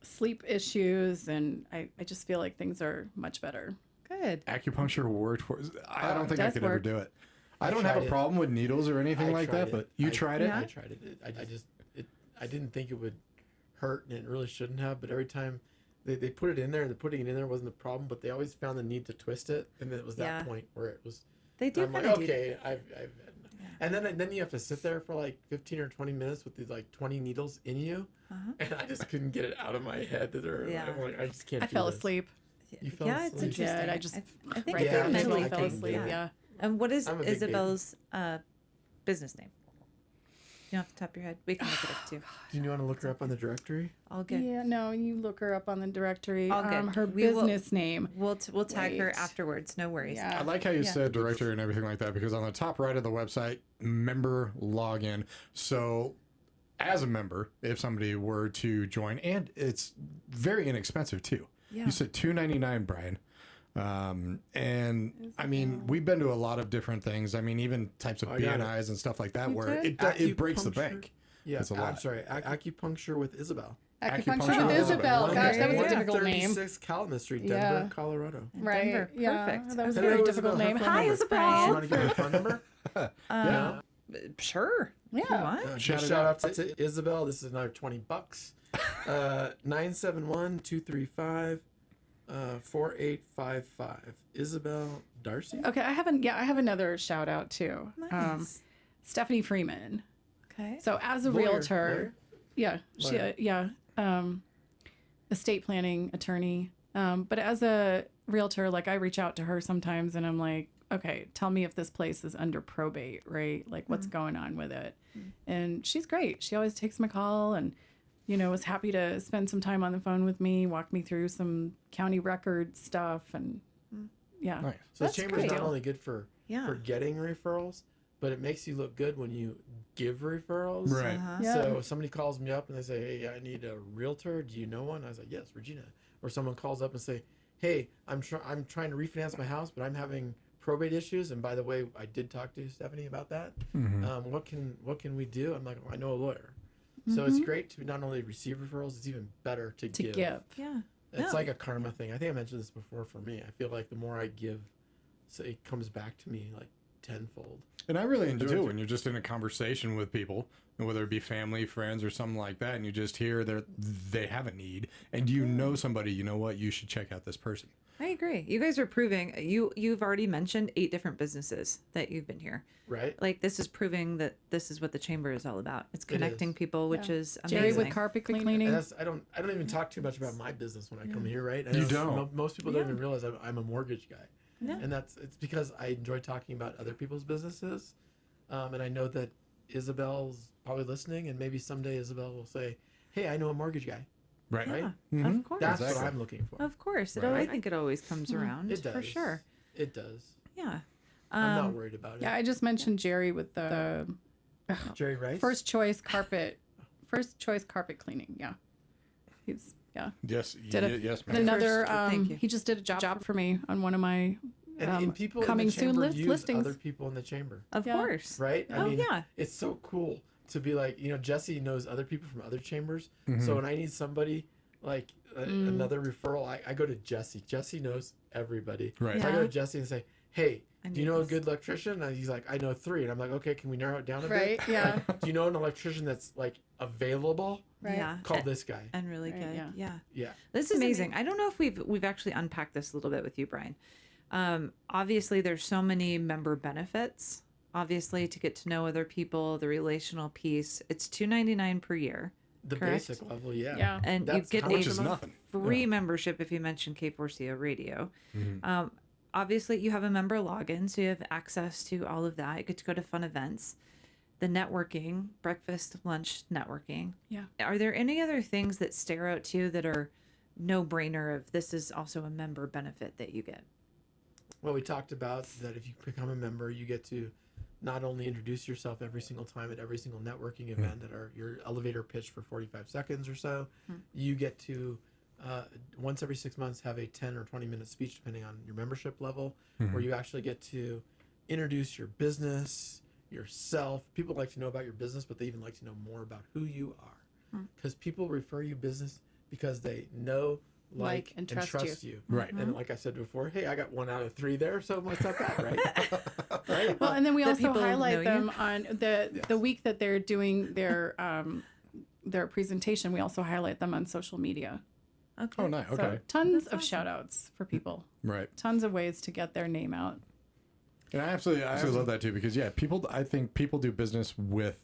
sleep issues, and I just feel like things are much better. Good. Acupuncture worked for. I don't think I does could ever work. do it. I I don't have tried a it. problem with needles or anything I like tried that, it. but you tried it. Yeah. I tried it. I didn't think it would hurt, and it really shouldn't have. But every time they put it in there, and the putting it in there wasn't the problem. But they always found the need to twist it, and it was that Yeah. point where it was. They do I'm like, kind of do. okay, I've and then you have to sit there for like 15 or 20 minutes with these like 20 needles in you, Uh-huh. and I just couldn't get it out of my head. Yeah. I'm like, I just can't. I do fell this. asleep. You fell Yeah, it's asleep. interesting. I just I think right it's Yeah, there I mentally can't fell do asleep. it. Yeah. And what is I'm a big baby. Isabel's business name? You know, off the top of your head, we can look it up too. Do you want to look her up on the directory? All good. Yeah, no, you look her up on the directory. All good. Her We will- business name. We'll tag her Wait. afterwards. No worries. Yeah. I like how you Yeah. said directory and everything like that, because on the top right of the website, member login. So as a member, if somebody were to join, and it's very inexpensive too. Yeah. You said $2.99, Brian. And I mean, we've been to a lot of different things. I mean, even types of I got it. BNIs and stuff like that, You where did? it breaks the Acupuncture. bank. Yeah, It's a I'm lot. sorry. Acupuncture with Isabel. Acupuncture with Isabel. Gosh, that was a Yeah. difficult name. 136 Kalamazoo Street, Yeah. Denver, Colorado. Right. Denver. Yeah, Perfect. that was a Hello, very Isabel. difficult Her name. phone Hi, number. Isabel. You want to give her phone number? Yeah. Sure. Yeah. If you want. Shout it Shout out to Isabel. This is another $20. 971-235 4855. Isabel Darcy. Okay, I have another shout out too. Nice. Stephanie Freeman. Okay. So as a Lawyer, realtor, lawyer. yeah, estate planning attorney. But as a realtor, like I reach out to her sometimes and I'm like, okay, tell me if this place is under probate, right? Like what's going on with it? And she's great. She always takes my call and, you know, was happy to spend some time on the phone with me, walk me through some county record stuff. And yeah. Nice. So That's the chamber is great. not only good for Yeah. getting referrals, but it makes you look good when you give referrals. Right. Uh-huh. Yeah. So if somebody calls me up and they say, "Hey, I need a realtor. Do you know one?" I was like, "Yes, Regina." Or someone calls up and say, "Hey, I'm trying to refinance my house, but I'm having probate issues. And by the way, I did talk to Stephanie about that. What can we do?" I'm like, "Oh, I know a lawyer." So it's great to not only receive referrals; it's even better to To give. give. Yeah. It's No. like a karma thing. I think I mentioned this before. For me, I feel like the more I give, so it comes back to me like tenfold. And I really enjoy it when you're just in a conversation with people, whether it be family, friends, or something like that, and you just hear they have a need, and you know somebody, you know what, you should check out this person. I agree. You guys are proving you've already mentioned 8 different businesses that you've been here. Right. Like this is proving that this is what the chamber is all about. It's connecting people, which is amazing. Jerry with carpet cleaning. And that's, I don't even talk too much about my business when I come here, right? I You know don't. Most people don't even realize I'm a mortgage guy. Yeah. And it's because I enjoy talking about other people's businesses. And I know that Isabel's probably listening, and maybe someday Isabel will say, "Hey, I know a morttage guy." Right. Right? Yeah, of course. That's Exactly. what I'm looking for. Of course. Right. I think it always comes around. It does. For sure. It does. Yeah. I'm not worried about it. Yeah, I just mentioned Jerry with the Jerry Rice? first choice carpet cleaning. Yeah, he's Yes. Did yes, ma'am. another. Thank you. He just did a job for me on one of my and people coming in the soon chamber list- use listings. other people in the chamber. Of Yeah. course. Right? Oh, yeah. It's so cool to be like, Jesse knows other people from other chambers. So when I need somebody like another referral, I go to Jesse. Jesse knows everybody. Right. So I go Yeah. to Jesse and say, "Hey, I do you need know this. a good electrician?" And he's like, "I know 3." And I'm like, "Okay, can we narrow it down a Right, bit? yeah. Like, do you know an electrician that's like available? right. Yeah. Call this guy." And really Right, good. yeah. Yeah. Yeah. This is amazing. I don't know if we've actually unpacked this a little bit with you, Brian. Obviously, there's so many member benefits. Obviously, to get to know other people, the relational piece. It's $2.99 per year, The correct? basic level, yeah. Yeah. And That's you get how Which a is nothing. free membership if you mention K4CO Radio. Mm-hmm. Obviously, you have a member login, so you have access to all of that. You get to go to fun events, the networking, breakfast, lunch networking. Yeah. Are there any other things that stare out to you that are no brainer of this is also a member benefit that you get? Well, we talked about that if you become a member, you get to not only introduce yourself every single time at every single networking event at your elevator pitch for 45 seconds or so. You get to once every 6 months have a 10 or 20-minute speech depending on your membership level, where you actually get to introduce your business, yourself. People like to know about your business, but they even like to know more about who you are, because people refer you business because they know, like and trust you. Right. And like I said before, hey, I got 1 out of 3 there, so what's up that, right? Right? Well, and then we That also people know highlight you? them on the week that they're doing their presentation. We also highlight them on social media. Okay. Oh, nice. So Okay. tons of shout outs for people. Right. Tons of ways to get their name out. And I absolutely love that too, because I think people do business with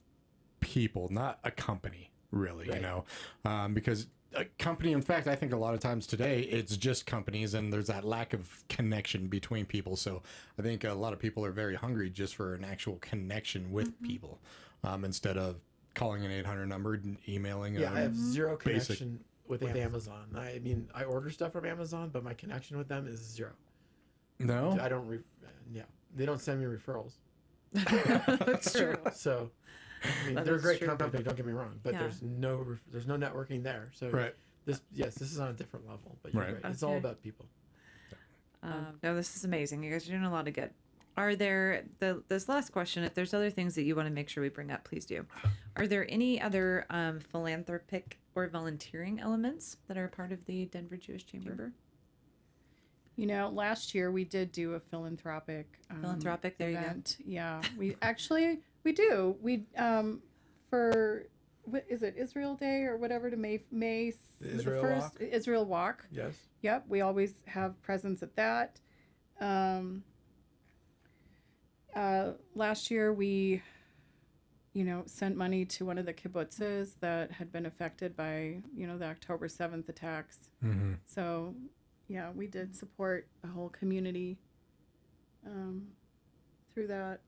people, not a company, really, Right. because a company, in fact, I think a lot of times today it's just companies, and there's that lack of connection between people. So I think a lot of people are very hungry just for an actual connection with people, instead of calling an 800 number and emailing. Yeah, I have zero basic- connection with Amazon. I mean, I order stuff from Amazon, but my connection with them is zero. No, I don't. Yeah, they don't send me referrals. That's true. So, I mean, That they're a is great true. company. Don't get me wrong, but Yeah. there's no networking there. So right. this is on a different level. But you're Right. right. It's all Okay. about people. No, this is amazing. You guys are doing a lot of good. Are there this last question? If there's other things that you want to make sure we bring up, please do. Are there any other philanthropic or volunteering elements that are part of the Denver Jewish Chamber? You know, last year we did do a philanthropic There event. Yeah, we do. We for what is it, Israel Day or whatever, to May The Israel Walk? Israel Walk. Yes. Yep, we always have presents at that. Last year we, sent money to one of the kibbutzes that had been affected by, the October 7th attacks. Mm-hmm. So, yeah, we did support the whole community through that.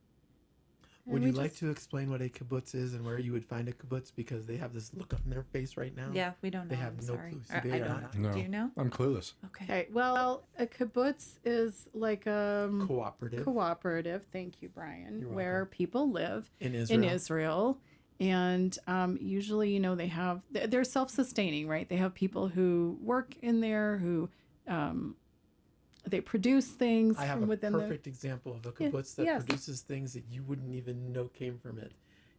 And Would we you like just- to explain what a kibbutz is and where you would find a kibbutz, because they have this look on their face right now? Yeah, we don't know. They have I'm no sorry. clue. Or See, I they don't are know. No. Do you know? I'm clueless. Okay. Okay, well, a kibbutz is like a Cooperative cooperative, thank you, Brian, You're where welcome. people live in Israel. in Israel. And usually, they have, they're self-sustaining, right? They have people who work in there, who they produce things I have from a within perfect example of a kibbutz that yes. produces things that you wouldn't even know came from it.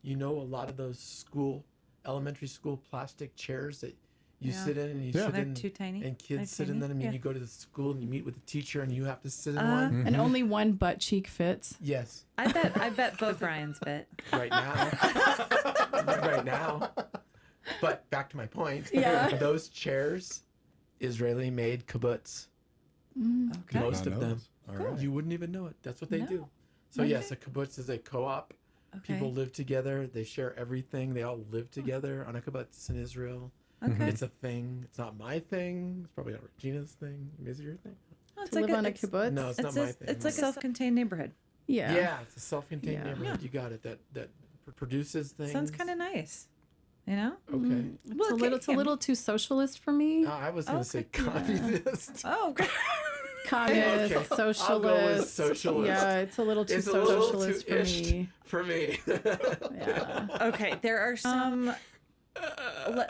A lot of those elementary school plastic chairs that you Yeah. sit in and you Yeah. sit They're in, too tiny. and They're kids sit in tiny. them. I mean, Yeah. you go to the school and you meet with the teacher and you have to sit in Uh, one. And only one butt cheek fits. Yes, I bet both Ryan's fit. right now. Right now. But back to my point. Yeah. Those chairs, Israeli-made kibbutz. Okay. Most Did of not know them. this. All right. You wouldn't even know it. That's what they No. do. So yes, a kibbutz is a co-op. Okay. People live together. They share everything. They all live together on a kibbutz in Israel. Okay. It's a thing. It's not my thing. It's probably not Regina's thing. Is it your thing? Oh, it's To live on a it's- kibbutz. No, it's not It's, my a, thing. it's like a self-contained neighborhood. Yeah. Yeah, it's a self-contained Yeah. neighborhood. You got it. That produces things. Sounds kind of nice. You know? Okay. It's Well, a little too socialist for me. I was gonna say Okay. communist. Oh, okay. Communist, Okay, socialist. I'll go with socialist. Yeah, it's a little too It's a little socialist too for ish me. for me. Yeah. Okay, there are some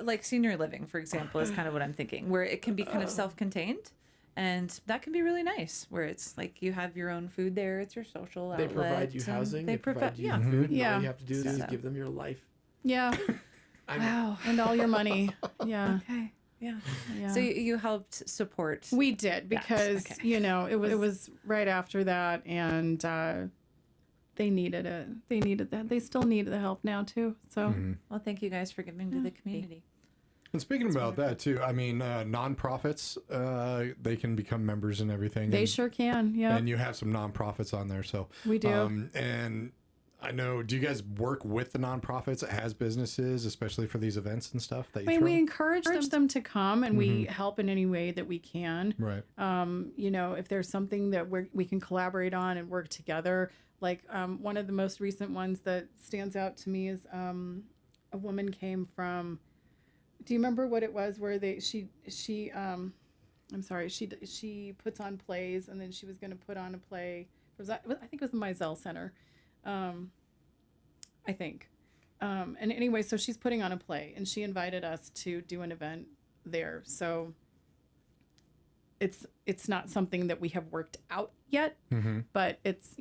like senior living, for example, is kind of what I'm thinking, where it can be kind of self-contained, and that can be really nice. Where it's like you have your own food there, it's your social They outlet. provide you and housing. They provide you yeah. food. And Yeah. all you have to do is So- give them your life. Yeah. Wow. And all your money. Yeah. Okay. Yeah. Yeah. So you helped support. We did because okay. it was right after that, and they needed it. They needed that. They still need the help now too. So Well, thank you guys for giving to the community. And speaking about that too, I mean, nonprofits, they can become members and everything. they and, sure can. Yeah, And you have some nonprofits on there, so we do. and I know. Do you guys work with the nonprofits that has businesses, especially for these events and stuff that you I mean, throw? we encourage them to come, and we help in any way that we can. Right. If there's something that we can collaborate on and work together, like one of the most recent ones that stands out to me is a woman came from. Do you remember what it was? Where she puts on plays, and then she was going to put on a play. I think it was the Mizell Center, I think. And anyway, so she's putting on a play, and she invited us to do an event there. So it's not something that we have worked out yet, but it's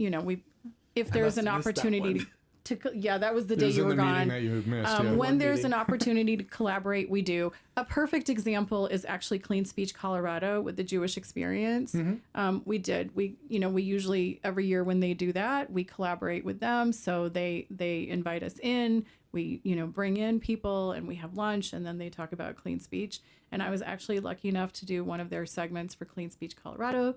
if there's an must have missed that opportunity one. that was the It day was you in were the meeting gone. that you missed. yeah. When One there's meeting. an opportunity to collaborate, we do. A perfect example is actually Clean Speech Colorado with the Jewish Experience. We did. We usually every year when they do that, we collaborate with them. So they invite us in. We bring in people and we have lunch, and then they talk about clean speech. And I was actually lucky enough to do one of their segments for Clean Speech Colorado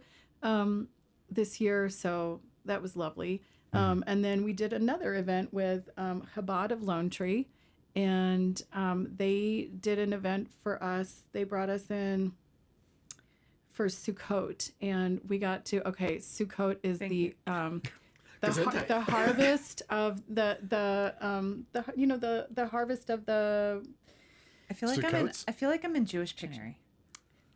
this year, so that was lovely. And then we did another event with Chabad of Lone Tree, and they did an event for us. They brought us in for Sukkot, and we got to Sukkot is the harvest of the harvest of the. I feel like I'm in Jewish Pictionary.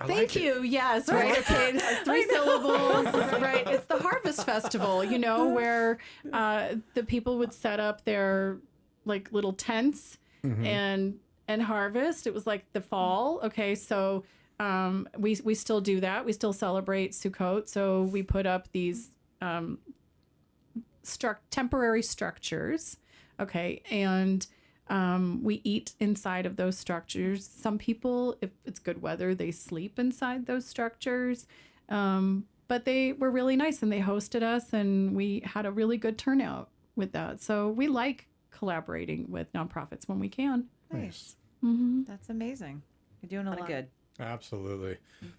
Thank you. Yes, right. Okay, 3 syllables. Right. It's the Harvest Festival, where the people would set up their like little tents and harvest. It was like the fall. Okay, so we still do that. We still celebrate Sukkot. So we put up these temporary structures. Okay, and we eat inside of those structures. Some people, if it's good weather, they sleep inside those structures. But they were really nice and they hosted us and we had a really good turnout with that. So we like collaborating with nonprofits when we can. Nice. That's amazing. You're doing a lot of good. Absolutely.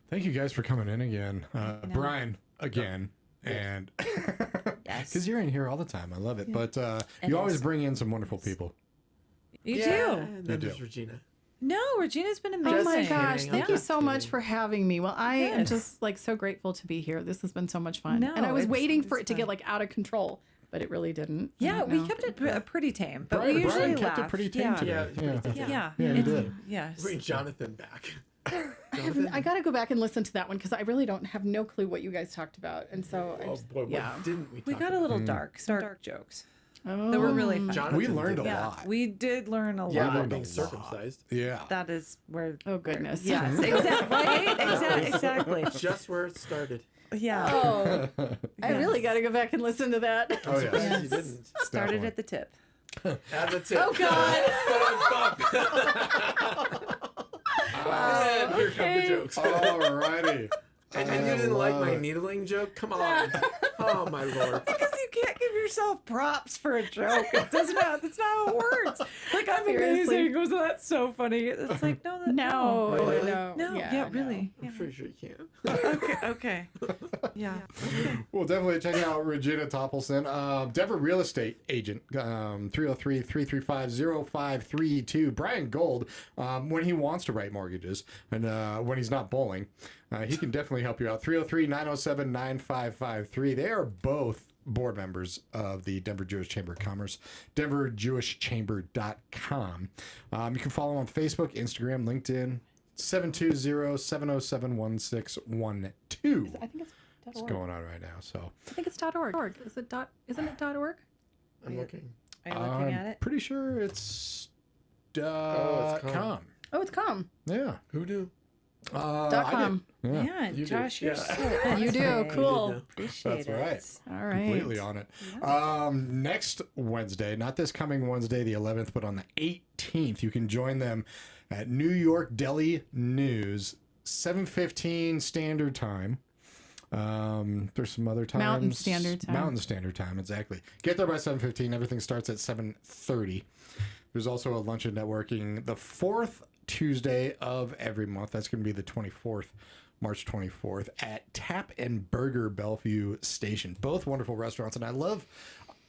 Thank you guys for coming in again. Brian, again. And because you're in here all the time. I love it. But you always bring in some wonderful people. You do. And then there's Regina. No, Regina's been amazing. Oh my gosh. Thank you so much kidding. for having me. Well, I am just like so grateful to be here. This has been so much fun. No, and I was waiting it's for it to fun. get like out of control, but it really didn't. Yeah, we kept it pretty tame, but we usually Brian kept it pretty tame today. Yeah, Yeah, he did. Yes. Bring Jonathan back. I got to go back and listen to that one because I really don't have no clue what you guys talked about. And so, Boy, what didn't we We talk got a about? little dark, some dark jokes. Oh. That were really fun. Jonathan We learned did a that. lot. We did learn a Yeah, lot. about being circumcised. Yeah. That is where. Oh, goodness. Yes, exactly. Right? Exactly. Just where it started. Yeah. Oh, I really got to go back and listen to that. Oh, yeah. Surprised you didn't. Started at the tip. At the tip. Oh, God. And here come the jokes. All righty. And you didn't like my needling joke? Come on. Oh, my Lord. Because you can't give yourself props for a joke. It doesn't know. That's not how it works. Like, I'm Seriously. amazing. Goes, that's so funny. It's like, no, No, Really? no. No. Yeah, really. I'm pretty sure you can. Okay. Yeah. Well, definitely check out Regina Topelson, Denver real estate agent, 303-335-0532. Brian Gold, when he wants to write mortgages and when he's not bowling, he can definitely help you out. 303-907-9553. They are both board members of the Denver Jewish Chamber of Commerce, denverjewishchamber.com. You can follow on Facebook, Instagram, LinkedIn, 720-707-1612. I think it's What's .org. going on right now? So I think it's .org. Is it Isn't it .org? I'm looking. Are you looking at it? pretty sure it's Oh, it's .com. Oh, it's com. Yeah. Who knew? .com. Yeah. Man, You do. Josh, you're Yeah. so You do. awesome. Cool. Appreciate That's it. right. All right. Completely on it. Next Wednesday, not this coming Wednesday, the 11th, but on the 18th, you can join them at New York Deli News, 7:15 Standard Time. There's some other times. Mountain Standard Time. Mountain Standard Time, exactly. Get there by 7:15. Everything starts at 7:30. There's also a lunch and networking the fourth Tuesday of every month. That's going to be the 24th, March 24th, at Tap and Burger Bellevue Station. Both wonderful restaurants. And I love,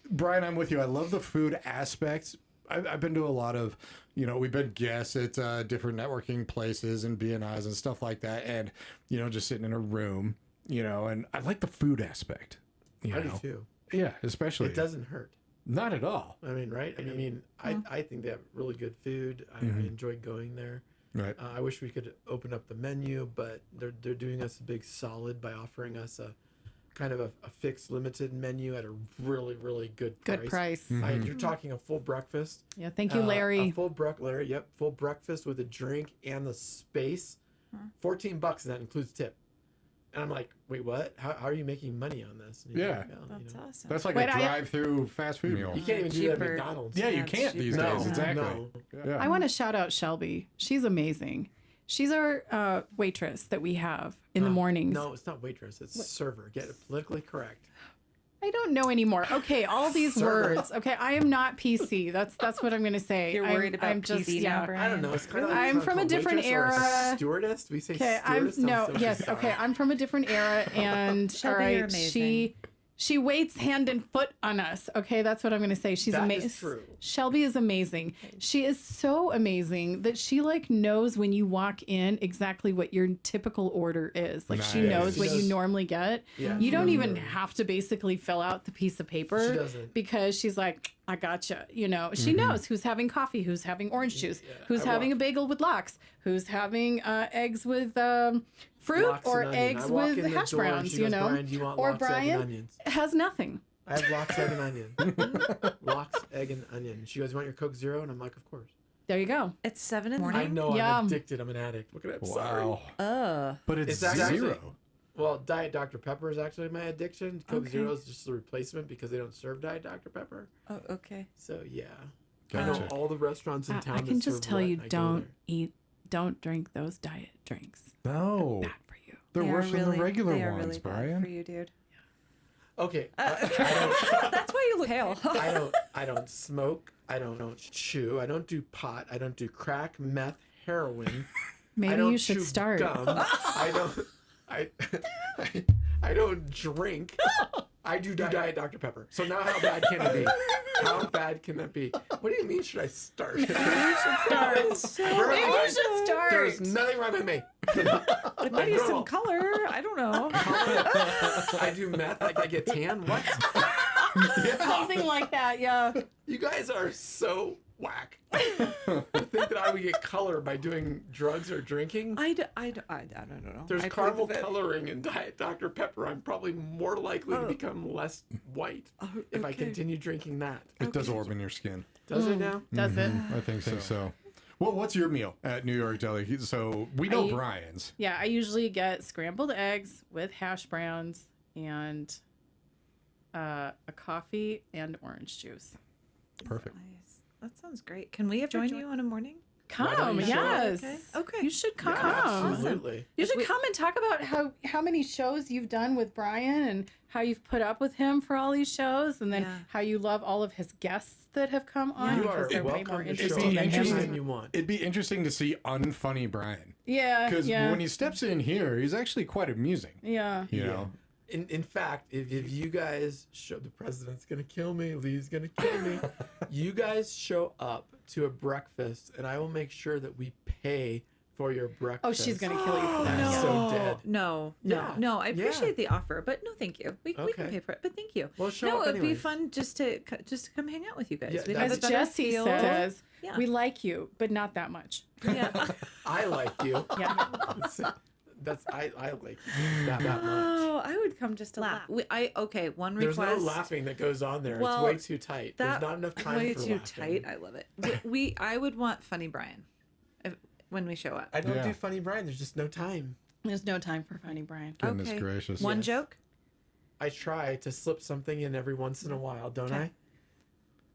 Brian, I'm with you. I love the food aspect. I've been to a lot of, we've been guests at different networking places and B&Is and stuff like that. And, just sitting in a room, and I like the food aspect. I do too. Yeah, especially. It doesn't hurt. Not at all. I mean, right? I think they have really good food. I enjoy going there. Right. I wish we could open up the menu, but they're doing us a big solid by offering us a kind of a fixed limited menu at a really, really good price. Good price. You're talking a full breakfast. Yeah. Thank you, Larry. A full Larry. Yep. Full breakfast with a drink and the space. $14, and that includes tip. And I'm like, wait, what? How are you making money on this? And he's Yeah. like, well, That's awesome. That's like Wait, a drive-through fast food meal. You can't even do that at Cheaper. McDonald's. Yeah, you Yeah, can't it's these cheaper. days. No, Exactly. no. Yeah. I want to shout out Shelby. She's amazing. She's our waitress that we have in the mornings. No, it's not waitress. It's server. Get it politically correct. I don't know anymore. Okay, all these Server. words. Okay, I am not PC. That's what I'm going to say. You're worried about I'm just, PC yeah. now, Brian? I don't know. It's kind of like I'm from a called different waitress or a era. Stewardess? Do we say Okay, stewardess? I'm from a different era, and Shelby, all right, you're amazing. She waits hand and foot on us. Okay, that's what I'm going to say. She's That amazing. is true. Shelby is amazing. She is so amazing that she like knows when you walk in exactly what your typical order is. Like she Nice. knows She what you does. normally get. Yeah, You she don't knows even her. have to basically fill out the piece of paper. She doesn't. Because she's like, I gotcha. You know, she knows who's having coffee, who's having orange juice, who's I having walk- a bagel with lox, who's having eggs with fruit Lox or and onion. eggs I walk with in the hash door and browns, she you goes, know. Brian, do you want Or lox, egg, and Brian onions? has nothing. I have lox, egg, and onion. Lox, egg, and onion. She goes, you want your Coke Zero? And I'm like, of course. There you go. It's 7 in the I morning. know Yeah. I'm addicted. I'm an addict. Look at that. I'm sorry. Wow. But it's It's actually- zero. Well, Diet Dr. Pepper is actually my addiction. Coke Okay. Zero is just a replacement because they don't serve Diet Dr. Pepper. Oh, okay. So, yeah. I know Gotcha. all the restaurants in town I can that just serve tell wet, you, I go there. don't drink those diet drinks. No. Bad for you. They're They are worse than really- the regular they are ones, really bad Brian. for you, dude. Okay. That's why you look pale. I don't smoke. I don't chew. I don't do pot. I don't do crack, meth, heroin. I Maybe don't you should chew start. Gum. I don't drink. I do Diet Dr. Pepper. So now how bad can it be? How bad can that be? What do you mean should I start? Maybe you should start. There's nothing wrong with me. Maybe grow some up. color. I don't know. I do meth. Like I get tan. What? Something like that, yeah. You guys are so whack. To think that I would get color by doing drugs or drinking. I don't know. There's I caramel believe it. coloring in Diet Dr. Pepper. I'm probably more likely to become less white if I okay. continue drinking that. It does orb in your skin. Does it now? Does it? I think so. Well, what's your meal at New York Deli? So we know Brian's. Yeah, I usually get scrambled eggs with hash browns and a coffee and orange juice. Perfect. Nice. That sounds great. Can we join you on a morning? Why don't Come, you show up? yes. Okay. You should come. Absolutely. You should come and talk about how many shows you've done with Brian and how you've put up with him for all these shows, and then Yeah. how you love all of his guests that have come on You because are they're way welcome more to show interesting up than interesting. him. anytime you want. It'd be interesting to see unfunny Brian. Yeah, Because yeah, when he steps in here, he's actually quite amusing. yeah. You know? In fact, if you guys show, the president's gonna kill me, Lee's gonna kill me. You guys show up to a breakfast, and I will make sure that we pay for your breakfast. Oh, she's gonna kill you for that. I'm yeah. so dead. No. Yeah. I Yeah. appreciate the offer, but no, thank you. We can Okay. pay for it, but thank you. Well, show no, up it'd be anyways. fun just to come hang out with you guys. Yeah, We'd that's- have a As better Jesse feel. says, Yeah. we like you, but not that much. Yeah. I like you. Yeah. I like you that much. Oh, I would come just to laugh. One There's request. no laughing that goes on there. Well, it's way too tight. There's not enough time way for too laughing. tight. I love it. I would want funny Brian when we show up. I don't Yeah. do funny Brian. There's just no time. There's no time for funny Brian. Goodness Okay. gracious. One Yes. joke. I try to slip something in every once in a while, don't Okay. I?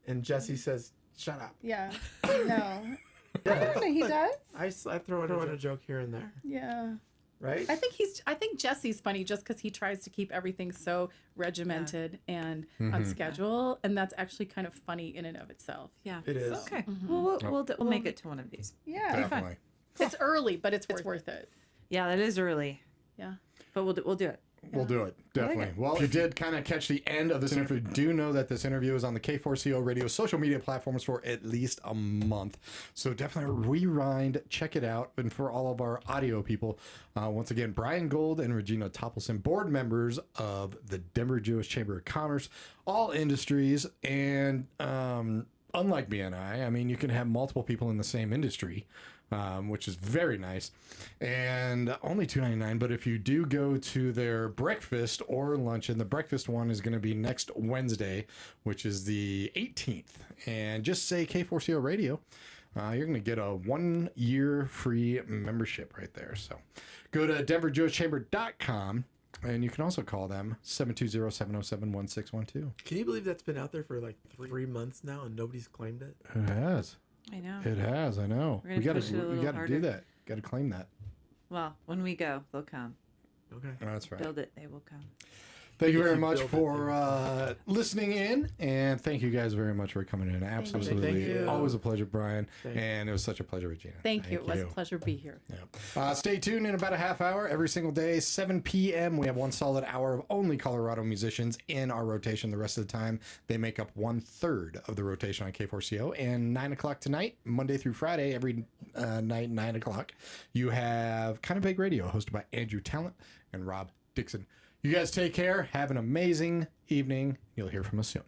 And Jesse says, "Shut up." Yeah. No. Yeah. He does. I throw in a joke here and there, Yeah. right? I think Jesse's funny just because he tries to keep everything so regimented and on schedule, and that's actually kind of funny in and of itself. Yeah. It is. Okay. Well, we'll make it to one of these. Yeah. Definitely. It's early, but it's worth it. Yeah, that is early, Yeah. but we'll do it. We'll do it. Definitely. Well, if you did kind of catch the end of this interview, do know that this interview is on the K4CO radio social media platforms for at least a month. So definitely rewind, check it out. And for all of our audio people, once again, Brian Gold and Regina Topelson, board members of the Denver Jewish Chamber of Commerce, all industries. And unlike BNI, I mean, you can have multiple people in the same industry. Which is very nice, and only $2.99. But if you do go to their breakfast or luncheon, the breakfast one is going to be next Wednesday, which is the 18th. And just say K4CO Radio, you're going to get a 1 year free membership right there. So go to denverjewishchamber.com. And you can also call them 720-707-1612. Can you believe that's been out there for like 3 months now and nobody's claimed it? It has. I know. It has. I know. We're We gonna got push it a to. We little got to do harder. that. Got to claim that. Well, when we go, they'll come. Okay. That's right. Build it, they will come. Thank you If very you much build it, for listening in, and thank you guys very much for coming in. Absolutely, Thank you. always a pleasure, Brian, Thank you. and it was such a pleasure, Regina. Thank you. It was a pleasure to be here. Yeah. Stay tuned in about a half hour every single day, 7 p.m. We have one solid hour of only Colorado musicians in our rotation. The rest of the time, they make up 1/3 of the rotation on K4CO. And 9 o'clock tonight, Monday through Friday, every night, 9 o'clock, you have Kind of Big Radio, hosted by Andrew Talent and Rob Dixon. You guys take care. Have an amazing evening. You'll hear from us soon.